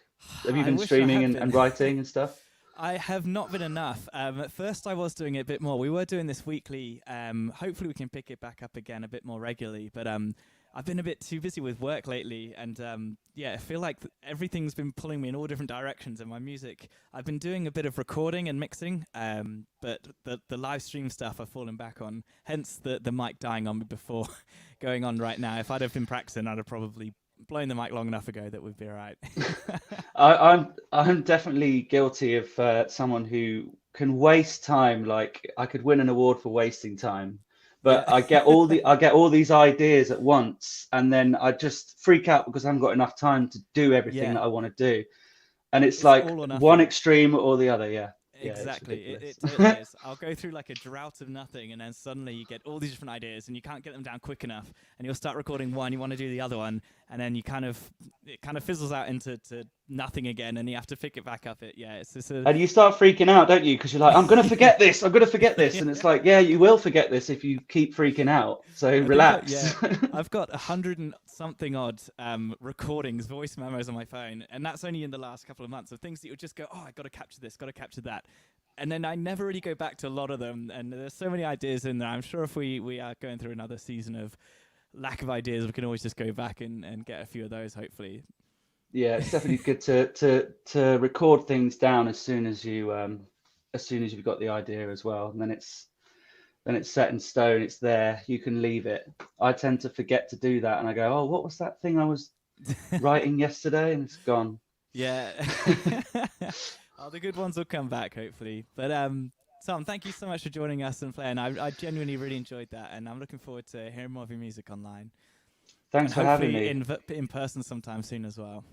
Have you been streaming and writing and stuff? I have not been enough. At first I was doing it a bit more. We were doing this weekly. Hopefully we can pick it back up again a bit more regularly. But I've been a bit too busy with work lately. And I feel like everything's been pulling me in all different directions. And my music, I've been doing a bit of recording and mixing. But the live stream stuff I've fallen back on. Hence the mic dying on me before going on right now. If I'd have been practicing, I'd have probably blown the mic long enough ago that would be all right. I'm definitely guilty of someone who can waste time. Like I could win an award for wasting time, but I get all these ideas at once, and then I just freak out because I haven't got enough time to do everything that I want to do. And it's like one extreme or the other. Yeah. Exactly, it totally is. I'll go through like a drought of nothing, and then suddenly you get all these different ideas, and you can't get them down quick enough, and you'll start recording one, you want to do the other one, and then it kind of fizzles out into nothing again, and you have to pick it back up. And you start freaking out, don't you? Because you're like, I'm gonna forget this, and it's like, you will forget this if you keep freaking out. So relax. I've got 100 and something odd recordings, voice memos on my phone, and that's only in the last couple of months of things that you'll just go, I got to capture this, got to capture that. And then I never really go back to a lot of them, and there's so many ideas in there. I'm sure if we are going through another season of lack of ideas, we can always just go back and get a few of those, hopefully. Yeah, it's definitely good to record things down as soon as you've got the idea as well, and then it's set in stone. It's there. You can leave it. I tend to forget to do that, and I go, what was that thing I was writing yesterday? And it's gone. Yeah. The good ones will come back, hopefully. But Thom, thank you so much for joining us and playing. I genuinely really enjoyed that, and I'm looking forward to hearing more of your music online. Thanks for having me. In person sometime soon as well.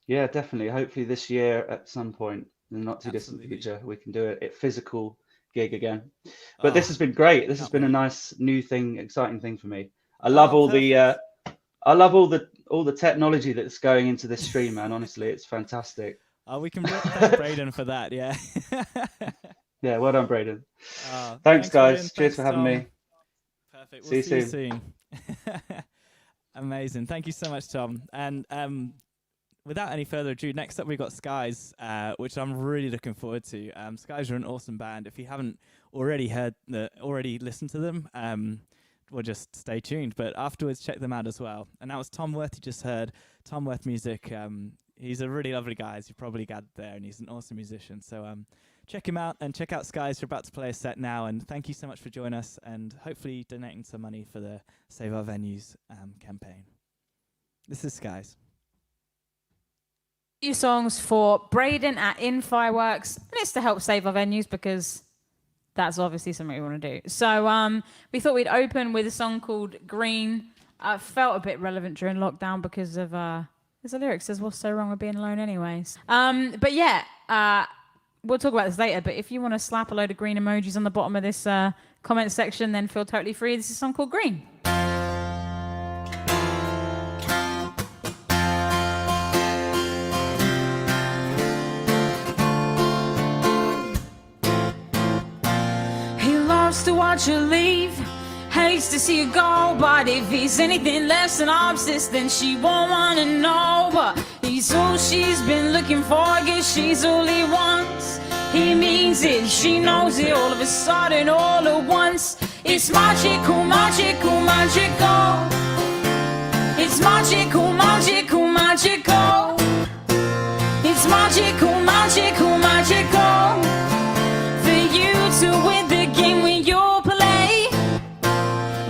Yeah, definitely. Hopefully this year at some point in the not too distant future, we can do a physical gig again. But this has been great. This has been a nice new thing, exciting thing for me. I love all the technology that's going into this stream, man. Honestly, it's fantastic. We can thank Braden for that. Yeah. Yeah, well done, Braden. Thanks, guys. Braden. Cheers for having me. Perfect. We'll see you soon. Amazing. Thank you so much, Thom. And without any further ado, next up we've got Skies, which I'm really looking forward to. Skies are an awesome band. If you haven't already listened to them, well, just stay tuned. But afterwards, check them out as well. And that was Thom Worth. You just heard Thom Worth music. He's a really lovely guy, as you probably gathered there, and he's an awesome musician. So check him out and check out Skies. We're about to play a set now, and thank you so much for joining us and hopefully donating some money for the Save Our Venues campaign. This is Skies. Few songs for Braden at inFireworks, and it's to help save our venues because that's obviously something we want to do. So we thought we'd open with a song called Green. Felt a bit relevant during lockdown because of there's a lyric that says what's so wrong with being alone anyways. But yeah, we'll talk about this later, but if you want to slap a load of green emojis on the bottom of this comment section, then feel totally free. This is a song called Green. To watch her leave, hates to see her go, but if he's anything less than obsessed, then she won't want to know. But he's all she's been looking for, guess she's all he wants. He means it, she knows it, all of a sudden, all at once. It's magical, magical, magical. It's magical, magical, magical. It's magical, magical, magical. For you to win the game when you play.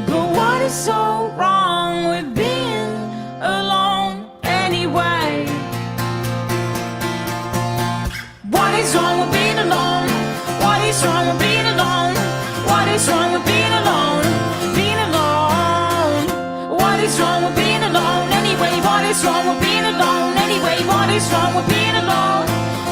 But what is so wrong with being alone anyway? What is wrong with being alone? What is wrong with being alone? What is wrong with being alone? Being alone. What is wrong with being alone anyway? What is wrong with being alone anyway? What is wrong with being alone?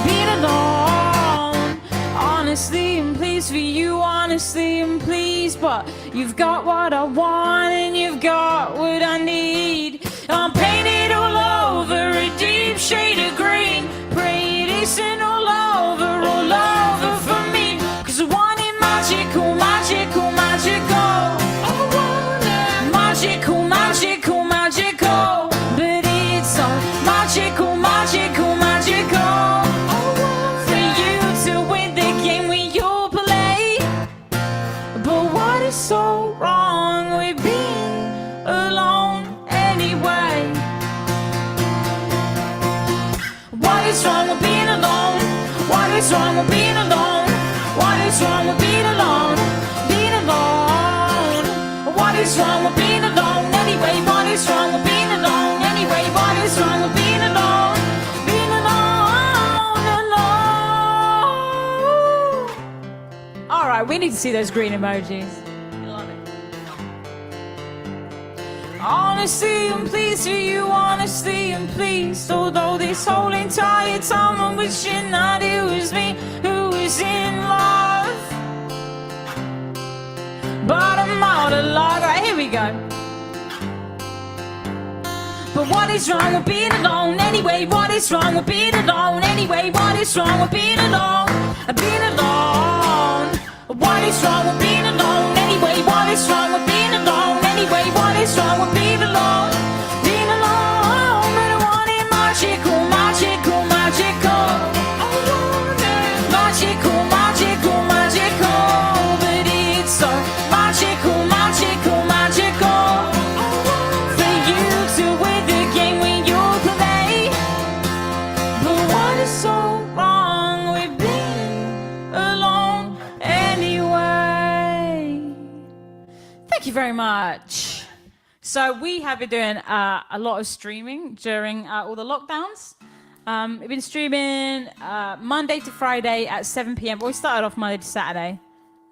Being alone. Honestly and please for you, honestly and please, but you've got what I want and you've got what I need. I'm painted all over a deep shade of green. Pray it isn't all over for me. Cause I want it magical, magical, magical. I want it magical, magical, magical. But it's all magical, magical, magical. For you to win the game when you play. But what is so wrong with being alone anyway? What is wrong with being alone? What is wrong with being alone? What is wrong with being alone? Being alone. What is wrong with being alone anyway? What is wrong with being alone anyway? What is wrong with being alone? Being alone, alone. All right, we need to see those green emojis. Love it. Honestly and please for you, honestly and please. Although this whole entire time I'm wishing that it was me who was in love. But I'm out of luck. Right, here we go. But what is wrong with being alone anyway? What is wrong with being alone anyway? What is wrong with being alone? Being alone. What is wrong with being alone anyway? What is wrong with being alone anyway? What is wrong with being alone? Being alone, but I want it magical, magical, magical. I want it magical, magical, magical. But it's so magical, magical, magical. For you to win the game when you play. But what is so wrong with being alone anyway? Thank you very much. So we have been doing a lot of streaming during all the lockdowns. We've been streaming Monday to Friday at 7 p.m. But we started off Monday to Saturday.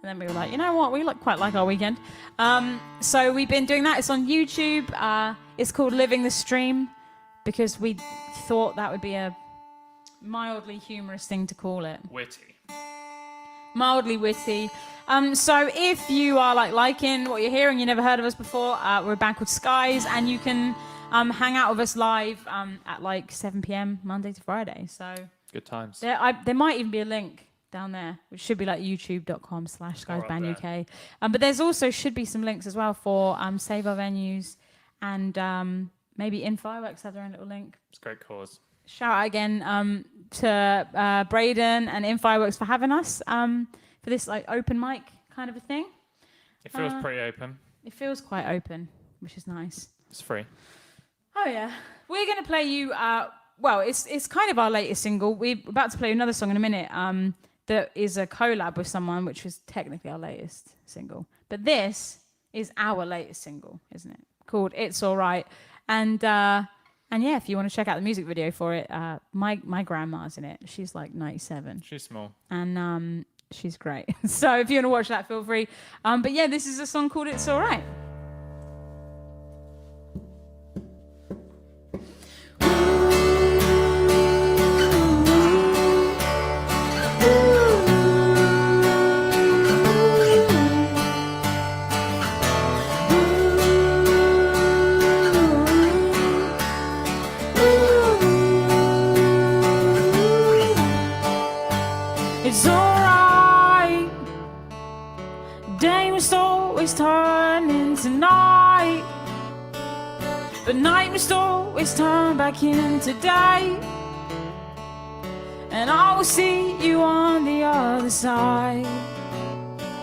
And then we were like, you know what? We quite like our weekend. So we've been doing that. It's on YouTube. It's called Living the Stream because we thought that would be a mildly humorous thing to call it. Witty. Mildly witty. So if you are liking what you're hearing, you never heard of us before, we're a band called Skies, and you can hang out with us live at 7 p.m. Monday to Friday. So Good times. there might even be a link down there, which should be youtube.com/SkiesBandUK. But there's also should be some links as well for Save Our Venues and maybe inFireworks have their own little link. It's a great cause. Shout out again to Braden and inFireworks for having us for this open mic kind of a thing. It feels pretty open. It feels quite open, which is nice. It's free. Oh yeah, we're gonna play you. Well, it's kind of our latest single. We're about to play another song in a minute that is a collab with someone, which was technically our latest single. But this is our latest single, isn't it? Called It's Alright. And yeah, if you want to check out the music video for it, my grandma's in it. She's like 97. She's small. And she's great. So if you want to watch that, feel free. But yeah, this is a song called It's Alright. It's alright. Day must always turn into night, but night must always turn back into day. And I will see you on the other side.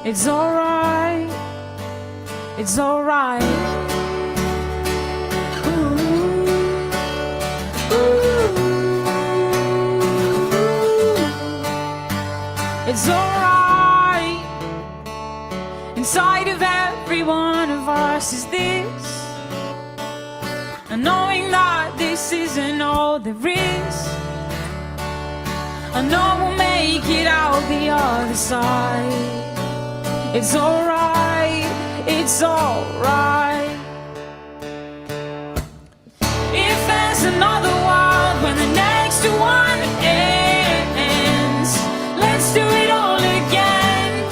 It's alright. It's alright. It's alright. Inside of every one of us is this, and knowing that this isn't all there is. I know we'll make it out the other side. It's alright. It's alright. If there's another world when the next one ends, let's do it all again.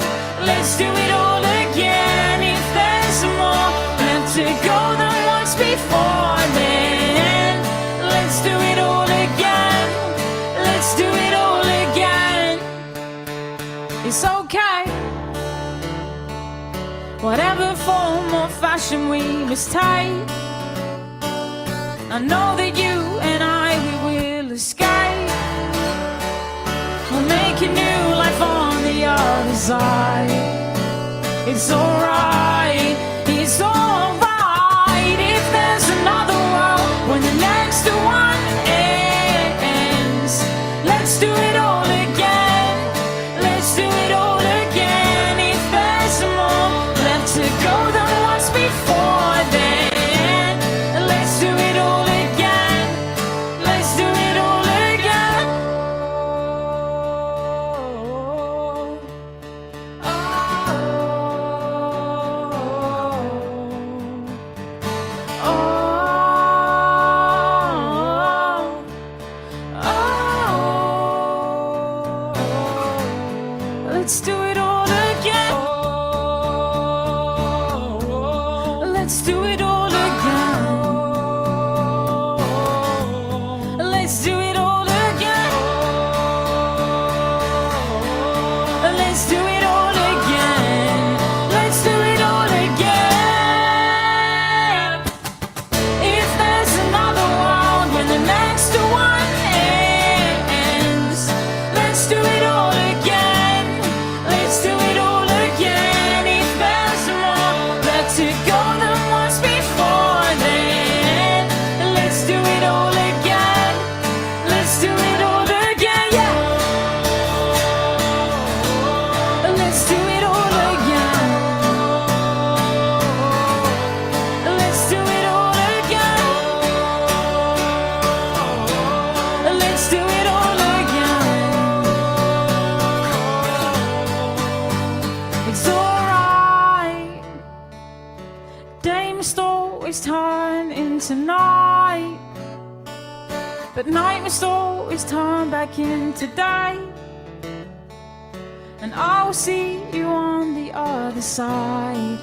Let's do it all again. If there's more left to go than what's before then, let's do it all again. Let's do it all again. It's okay. Whatever form or fashion we must take, I know that you and I, we will escape. We'll make a new life on the other side. It's alright. It's alright. If there's another world when the next one ends, let's do it all again. Let's do it all again. If there's more left to go than what's before then, let's do it all again. Let's do it all again. Let's do it all again. Let's do it all again. Let's do it all again. Let's do it all again. Let's do it all again. If there's another world when the next one ends, let's do it all again. Let's do it all again. If there's more left to go than what's before then, let's do it all again. Let's do it all again, yeah. Let's do it all again. Let's do it all again. Let's do it all again. It's alright. Day must always turn into night, but night must always turn back into day. And I will see you on the other side.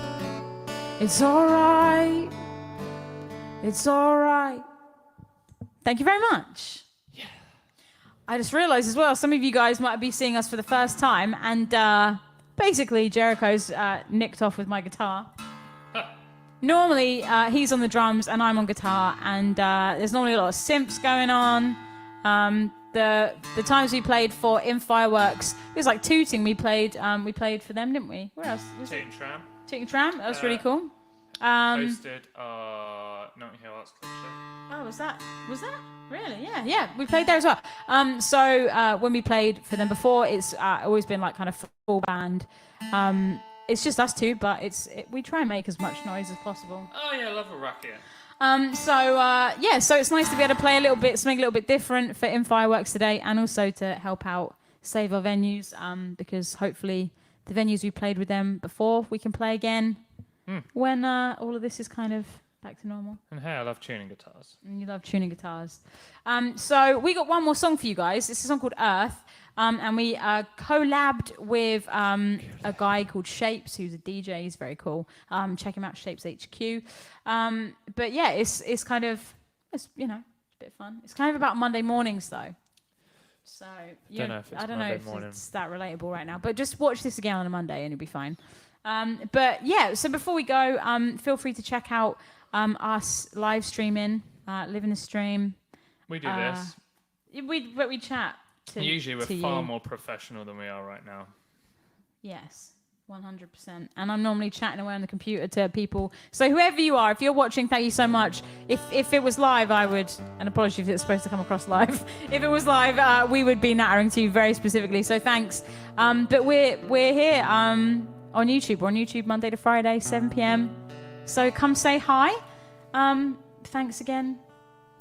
It's alright. It's alright. Thank you very much. Yeah. I just realized as well, some of you guys might be seeing us for the first time, and basically Jericho's nicked off with my guitar. Normally, he's on the drums and I'm on guitar, and there's normally a lot of simps going on. The times we played for inFireworks, it was like Tooting. We played for them, didn't we? Where else? Tate and Tram. Tate and Tram. That was really cool. Hosted Notting Hill Arts Club show. Oh, was that really? Yeah, we played there as well. So when we played for them before, it's always been like kind of full band. It's just us two, but we try and make as much noise as possible. Oh yeah, I love a racket. So it's nice to be able to play a little bit, something a little bit different for inFireworks today, and also to help out save our venues, because hopefully the venues we played with them before, we can play again when all of this is kind of back to normal. And hey, I love tuning guitars. And you love tuning guitars. So we got one more song for you guys. It's a song called Earth. And we collabed with a guy called Shapes, who's a DJ. He's very cool. Check him out, Shapes HQ. But yeah, it's kind of, it's a bit fun. It's kind of about Monday mornings though. So I don't know if it's that relatable right now. But just watch this again on a Monday and you'll be fine. But yeah, so before we go, feel free to check out us live streaming, living the stream. We do this. We chat. Usually we're far more professional than we are right now. Yes, 100%. And I'm normally chatting away on the computer to people. So whoever you are, if you're watching, thank you so much. If it was live, I would, and apologies if it's supposed to come across live. If it was live, we would be nattering to you very specifically. So thanks. But we're here on YouTube. We're on YouTube Monday to Friday, 7 p.m. So come say hi. Thanks again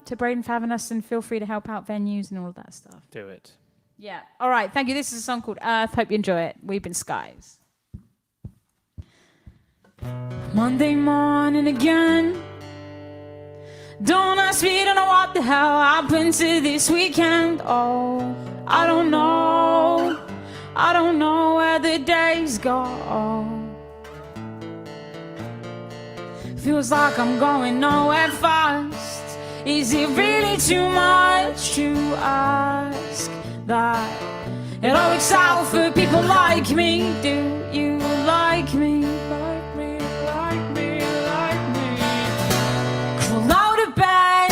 to Braden for having us, and feel free to help out venues and all of that stuff. Do it. Yeah. All right. Thank you. This is a song called Earth. Hope you enjoy it. We've been Skies. Monday morning again. Don't ask me to know what the hell happened to this weekend. Oh, I don't know. I don't know where the days go. Feels like I'm going nowhere fast. Is it really too much to ask that it all works out for people like me? Do you like me? Like me, like me, like me? Crawl out of bed,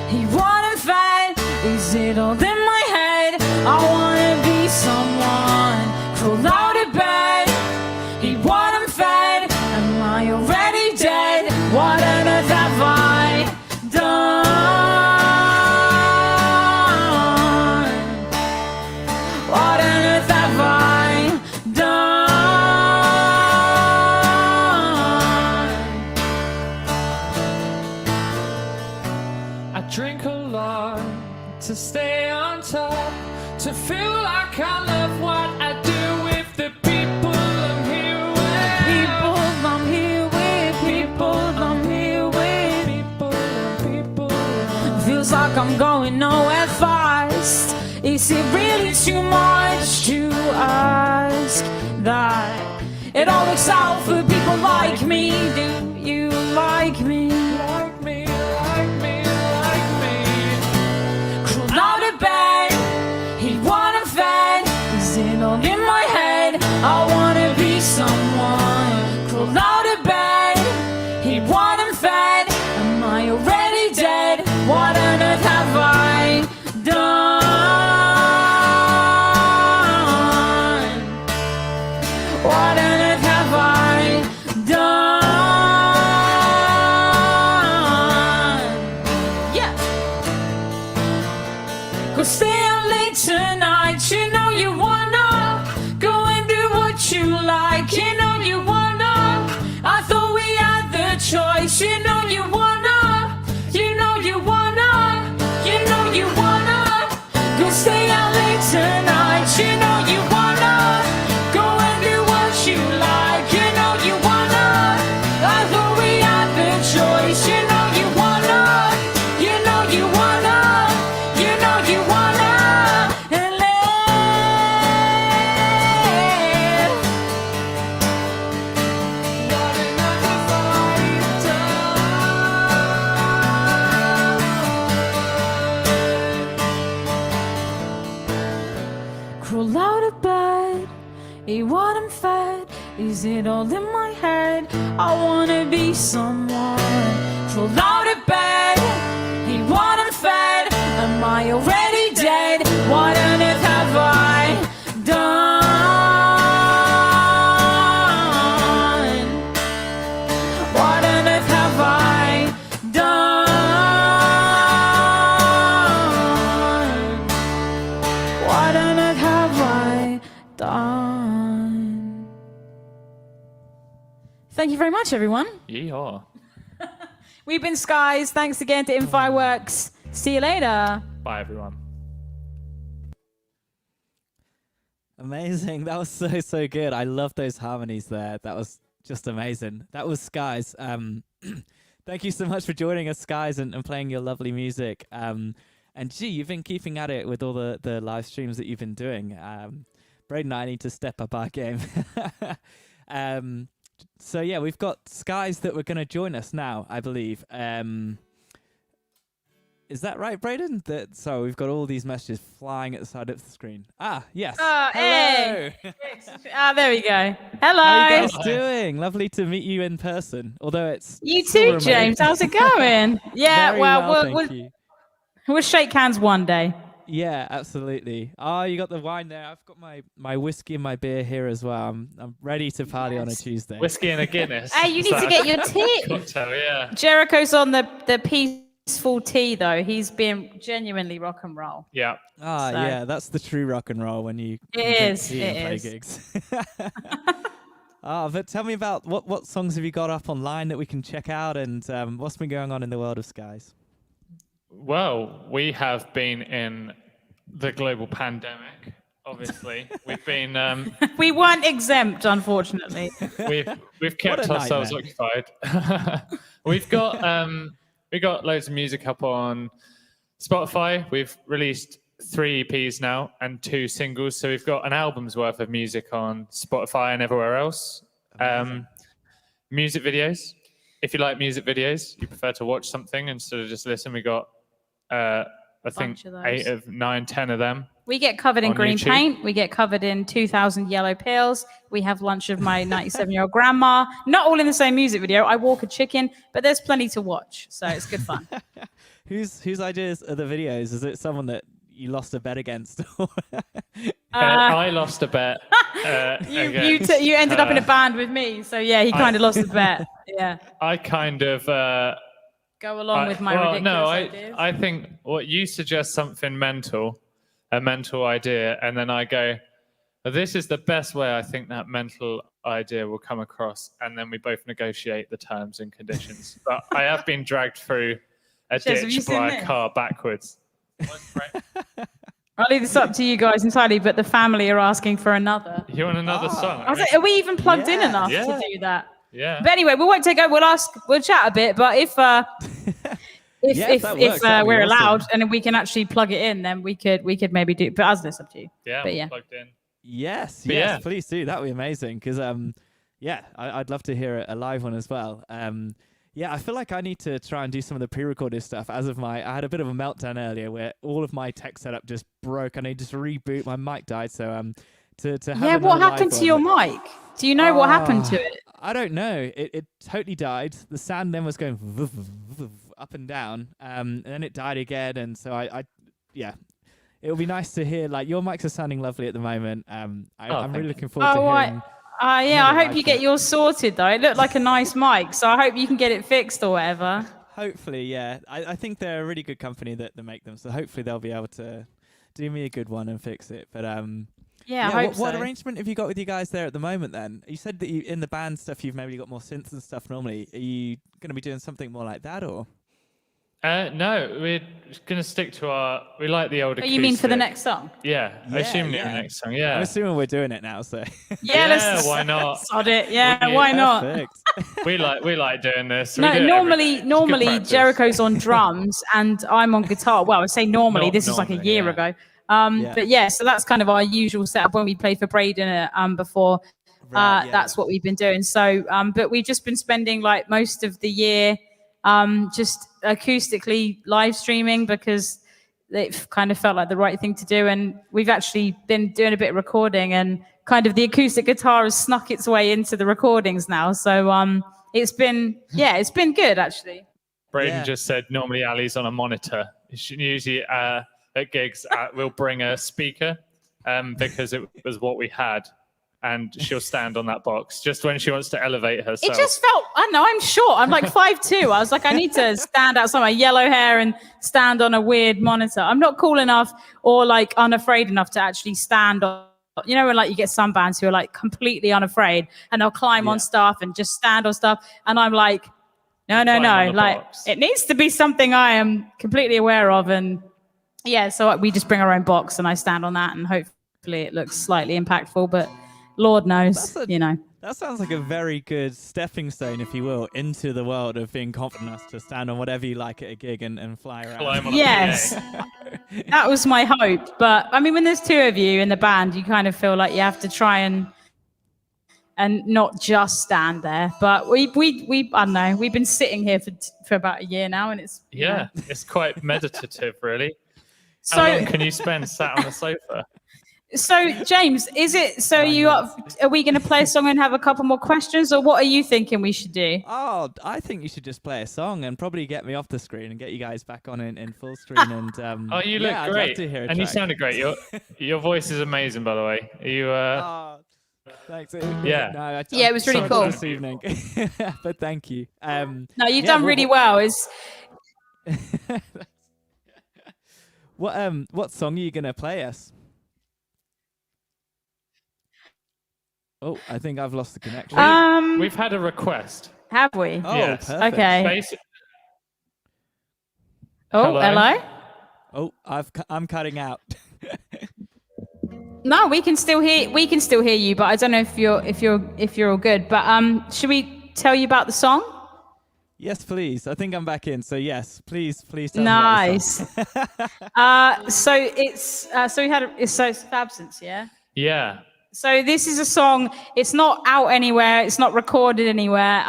he wanna fight. Is it all in my head? I wanna be someone. Crawl out of bed, he wanna fight. Am I already dead? What on earth have I done? What on earth have I done? I drink a lot to stay on top, to feel like I love what I do with the people I'm here with. People I'm here with, people I'm here with. Feels like I'm going nowhere fast. Is it really too much to ask that it all works out for people like me? Do you like me? Like me, like me, like me. Crawl out of bed, he wanna fed. Is it all in my head? I wanna be someone. Crawl out of bed, he wanna fed. Am I already dead? What on earth have I done? What on earth have I done? Yeah. Go stay out late tonight. You know you wanna go and do what you like. You know you wanna. I thought we had the choice. You know you wanna. You know you wanna. You know you wanna. Go stay out late tonight. You know you wanna. Go and do what you like. You know you wanna. I thought we had the choice. You know you wanna. You know you wanna. You know you wanna. And live. What another fight done. Crawl out of bed, eat what I'm fed. Is it all in my head? I wanna be someone. Crawl out of bed, eat what I'm fed. Am I already dead? What on earth have I done? What on Thank you very much, everyone. Yeehaw. We've been Skies. Thanks again to inFireworks. See you later. Bye, everyone. Amazing. That was so good. I love those harmonies there. That was just amazing. That was Skies. Thank you so much for joining us, Skies, and playing your lovely music. And gee, you've been keeping at it with all the live streams that you've been doing. Braden and I need to step up our game. So yeah, we've got Skies that were going to join us now, I believe. Is that right, Braden? So we've got all these messages flying at the side of the screen. Ah, yes. Oh, hello. hey. There we go. Hello. How are you guys doing? Lovely to meet you in person. Although it's You still too, remote. James. How's it going? Yeah, Very well, thank you. we'll shake hands one day. Yeah, absolutely. Oh, you got the wine there. I've got my whiskey and my beer here as well. I'm ready to party on a Tuesday. Whiskey and a Guinness. Hey, you need to get your tea. Cocktail, yeah. Jericho's on the peaceful tea, though. He's being genuinely rock and roll. Yeah. Ah, So- yeah, that's the true rock and roll when you It drink is, tea and it play is. gigs. But tell me about what songs have you got up online that we can check out, and what's been going on in the world of Skies? Well, we have been in the global pandemic, obviously. We've been We weren't exempt, unfortunately. we've kept a ourselves nightmare. occupied. We've got loads of music up on Spotify. We've released 3 EPs now and 2 singles, so we've got an album's worth of music on Spotify and everywhere else. Music videos. If you like music videos, you prefer to watch something instead of just listen. We got I think Bunch of those. 8 of 9, 10 of them. We get covered in On green YouTube. paint. We get covered in 2,000 yellow pills. We have lunch of my 97-year-old grandma. Not all in the same music video. I walk a chicken, but there's plenty to watch, so it's good fun. Whose ideas are the videos? Is it someone that you lost a bet against? I lost a bet. You ended up in a band with me, so yeah, he kind of lost the bet. Yeah, I kind of go along with my ridiculous ideas. I think what you suggest something a mental idea, and then I go, this is the best way I think that mental idea will come across, and then we both negotiate the terms and conditions. But I have been dragged through a Jez, have you ditch seen by this? a car backwards. I'll leave this up to you guys entirely, but the family are asking for another. You want another song? I was like, are we even plugged in Yeah. enough Yeah. to do that? Yeah. But anyway, we won't take over. We'll chat a bit, but if Yeah, if that works, that'd be we're awesome. allowed and we can actually plug it in, then we could maybe do. But as this up to you. Yeah, But we're yeah. plugged in. Yes, But yes, yeah. please do. That would be amazing. Because I'd love to hear a live one as well. Yeah, I feel like I need to try and do some of the pre-recorded stuff. I had a bit of a meltdown earlier where all of my tech setup just broke. I need to just reboot. My mic died, so to have Yeah, what another happened live to your one- mic? Do you know what happened to it? I don't know. It totally died. The sound then was going up and down, and then it died again. And so yeah, it would be nice to hear. Like, your mics are sounding lovely at the moment. I'm really looking forward to hearing. Yeah, I another hope you live get track. yours sorted though. It looked like a nice mic, so I hope you can get it fixed or whatever. Hopefully, yeah. I think they're a really good company that make them. So hopefully they'll be able to do me a good one and fix it. But Yeah, I hope what so. arrangement have you got with you guys there at the moment then? You said that in the band stuff you've maybe got more synths and stuff normally. Are you going to be doing something more like that, or? No, we're going to stick to we like the old Oh, you mean for the acoustic. next song? Yeah, I assume yeah. the next song, I'm yeah. assuming we're doing it now, so. Yeah, let's why not? sod it. Yeah, Yeah, why not? Perfect. We like doing this. We No, do it normally every day. It's good practice. Jericho's on drums and I'm on guitar. Well, I say normally. Not This is like a normally, year yeah. ago. Yeah. But yeah, so that's kind of our usual setup when we played for Braden before. Right, yeah. That's what we've been doing. So, but we've just been spending like most of the year just acoustically live streaming because it kind of felt like the right thing to do. And we've actually been doing a bit of recording and kind of the acoustic guitar has snuck its way into the recordings now. So it's been good actually. Braden Yeah. just said normally Ali's on a monitor. She usually at gigs we'll bring a speaker because it was what we had. And she'll stand on that box just when she wants to elevate herself. It just felt, I don't know, I'm short. I'm like 5'2". I was like, I need to stand outside my yellow hair and stand on a weird monitor. I'm not cool enough or like unafraid enough to actually stand You know, when like you get some bands who are like completely unafraid and they'll climb on stuff and just stand on stuff. And I'm like, no. Like it needs to be something I am completely aware of. And yeah, so we just bring our own box and I stand on that and hopefully it looks slightly impactful, but Lord knows, you know. That sounds like a very good stepping stone, if you will, into the world of being confident enough to stand on whatever you like at a gig and fly around. Yes, that was my hope. But I mean, when there's two of you in the band, you kind of feel like you have to try and not just stand there. But we I don't know, we've been sitting here for about a year now, and it's it's quite meditative, really. So how long can you spend sat on the sofa? So, James, is it so are we going to play a song and have a couple more questions, or what are you thinking we should do? Oh, I think you should just play a song and probably get me off the screen and get you guys back on in full screen. And oh, you look I'd great, love to hear a and you track. sounded great. Your voice is amazing, by the way. Are you? Oh, thanks. Yeah. No, Yeah, it was really cool this evening. But thank you. No, you've done really well. What song are you gonna play us? Oh, I think I've lost the connection. We've had a request. Have we? Oh, yes. perfect. Okay. Hello? Oh, I'm cutting out. No, we can still hear you, but I don't know if you're all good. But should we tell you about the song? Yes, please. I think I'm back in. So yes, please tell me about the Nice. song. So it's it's Absence, yeah? Yeah. So this is a song, it's not out anywhere, it's not recorded anywhere,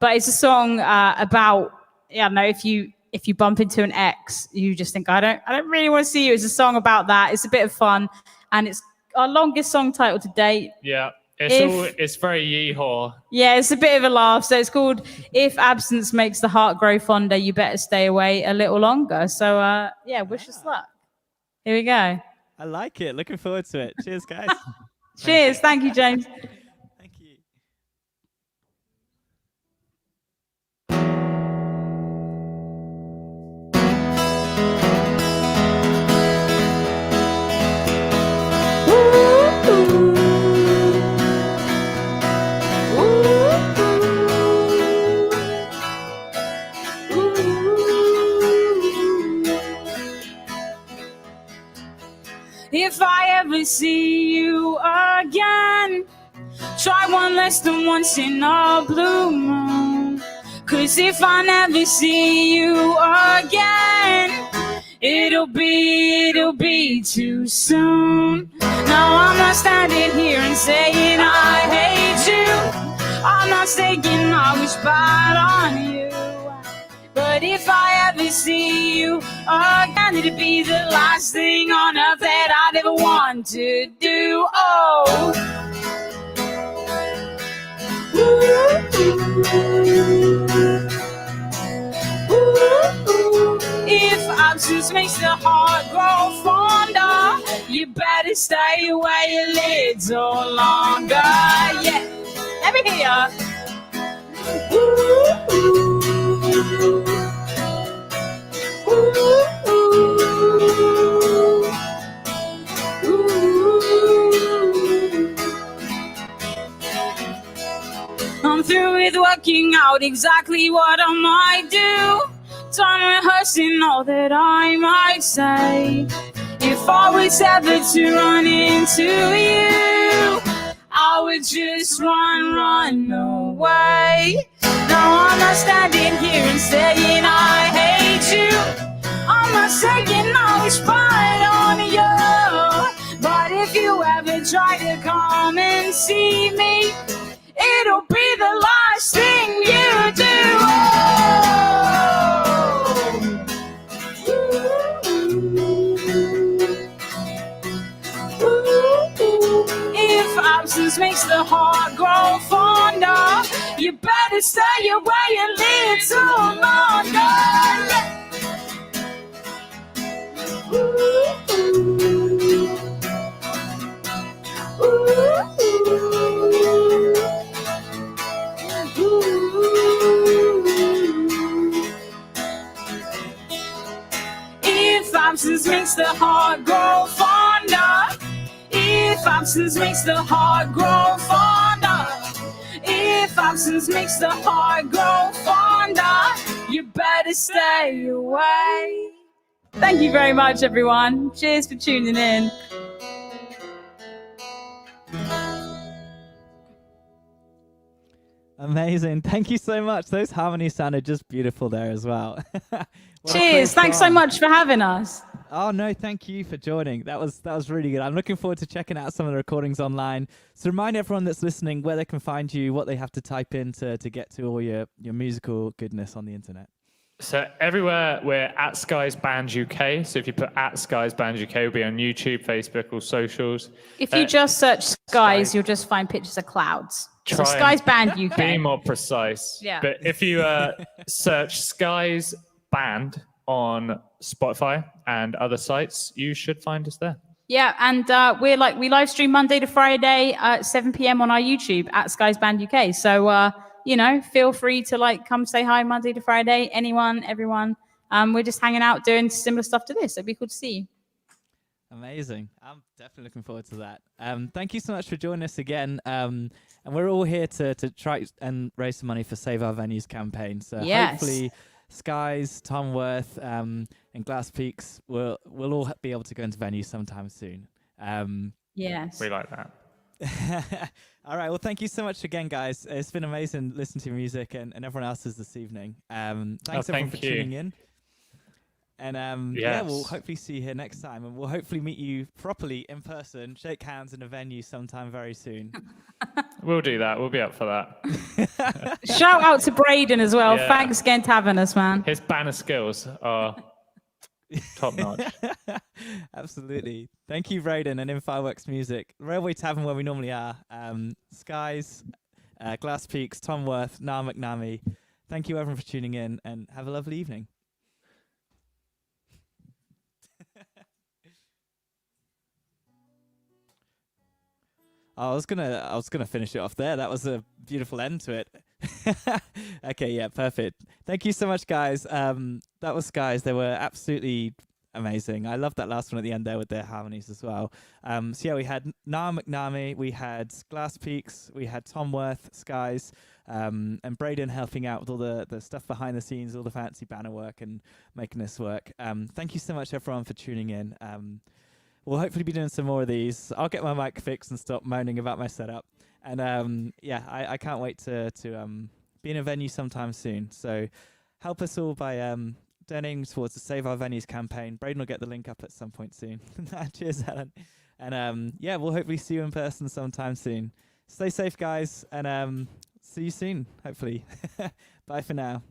but it's a song about, I don't know, if you bump into an ex, you just think, I don't really want to see you. It's a song about that. It's a bit of fun, and it's our longest song title to date. Yeah. It's very yeehaw. Yeah, it's a bit of a laugh. So it's called If Absence Makes the Heart Grow Fonder, You Better Stay Away a Little Longer. So wish us luck. Here we go. I like it. Looking forward to it. Cheers, guys. Cheers. Thank you, James. Thank you. If I ever see you again, try one less than once in a blue moon. 'Cause if I never see you again, it'll be too soon. Now I'm not standing here and saying I hate you. I'm not saying I wish bad on you. But if I ever see you again, it'd be the last thing on earth that I'd ever want to do. Oh. If absence makes the heart grow fonder, you better stay away a little longer. Yeah, let me hear ya. I'm through with working out exactly what I might do. Done rehearsing all that I might say. If I was ever to run into you, I would just run away. Now I'm not standing here and saying I hate you. I'm not saying I wish bad on you. But if you ever try to come and see me, it'll be the last thing you do. If absence makes the heart grow fonder, you better stay away a little longer. If absence makes the heart grow fonder, If absence makes the heart grow fonder, if absence makes the heart grow fonder, you better stay away. Thank you very much, everyone. Cheers for tuning in. Amazing. Thank you so much. Those harmonies sounded just beautiful there as well. What a Cheers. great Thanks so song. much for having us. Oh no, thank you for joining. That was really good. I'm looking forward to checking out some of the recordings online. So remind everyone that's listening where they can find you, what they have to type in to get to all your musical goodness on the internet. So everywhere we're at Skies Band UK. So if you put at Skies Band UK, we'll be on YouTube, Facebook, or socials. If you just search skies, you'll just find pictures of clouds. So Try Skies and Band UK. Be more precise. Yeah. But if you search Skies Band on Spotify and other sites, you should find us there. Yeah, and we live stream Monday to Friday at 7 p.m. on our YouTube at Skies Band UK. So feel free to come say hi Monday to Friday. Anyone, everyone. We're just hanging out doing similar stuff to this. It'd be cool to see you. Amazing. I'm definitely looking forward to that. Thank you so much for joining us again. And we're all here to try and raise some money for Save Our Venues campaign. So hopefully Skies, Thom Worth, and Glass Peaks will all be able to go into venues sometime soon. Yes. We like that. All right. Well, thank you so much again, guys. It's been amazing listening to your music and everyone else's this evening. Thanks everyone for tuning in. And we'll hopefully see you here next time, and we'll hopefully meet you properly in person, shake hands in a venue sometime very soon. We'll do that. We'll be up for that. Shout out to Braden as well. Yeah. Thanks again for having us, man. His banner skills are top notch. Absolutely. Thank you, Braden, and inFireworks Music. Railway Tavern, where we normally are. Skies, Glass Peaks, Thom Worth, Niall McNamee. Thank you, everyone, for tuning in, and have a lovely evening. I was gonna finish it off there. That was a beautiful end to it. Okay, yeah, perfect. Thank you so much, guys. That was Skies. They were absolutely amazing. I love that last one at the end there with their harmonies as well. We had Niall McNamee, we had Glass Peaks, we had Thom Worth, Skies, and Braden helping out with all the stuff behind the scenes, all the fancy banner work and making this work. Thank you so much, everyone, for tuning in. We'll hopefully be doing some more of these. I'll get my mic fixed and stop moaning about my setup. And I can't wait to be in a venue sometime soon. So help us all by donating towards the Save Our Venues campaign. Braden will get the link up at some point soon. Cheers, Helen. And we'll hopefully see you in person sometime soon. Stay safe, guys, and see you soon, hopefully. Bye for now.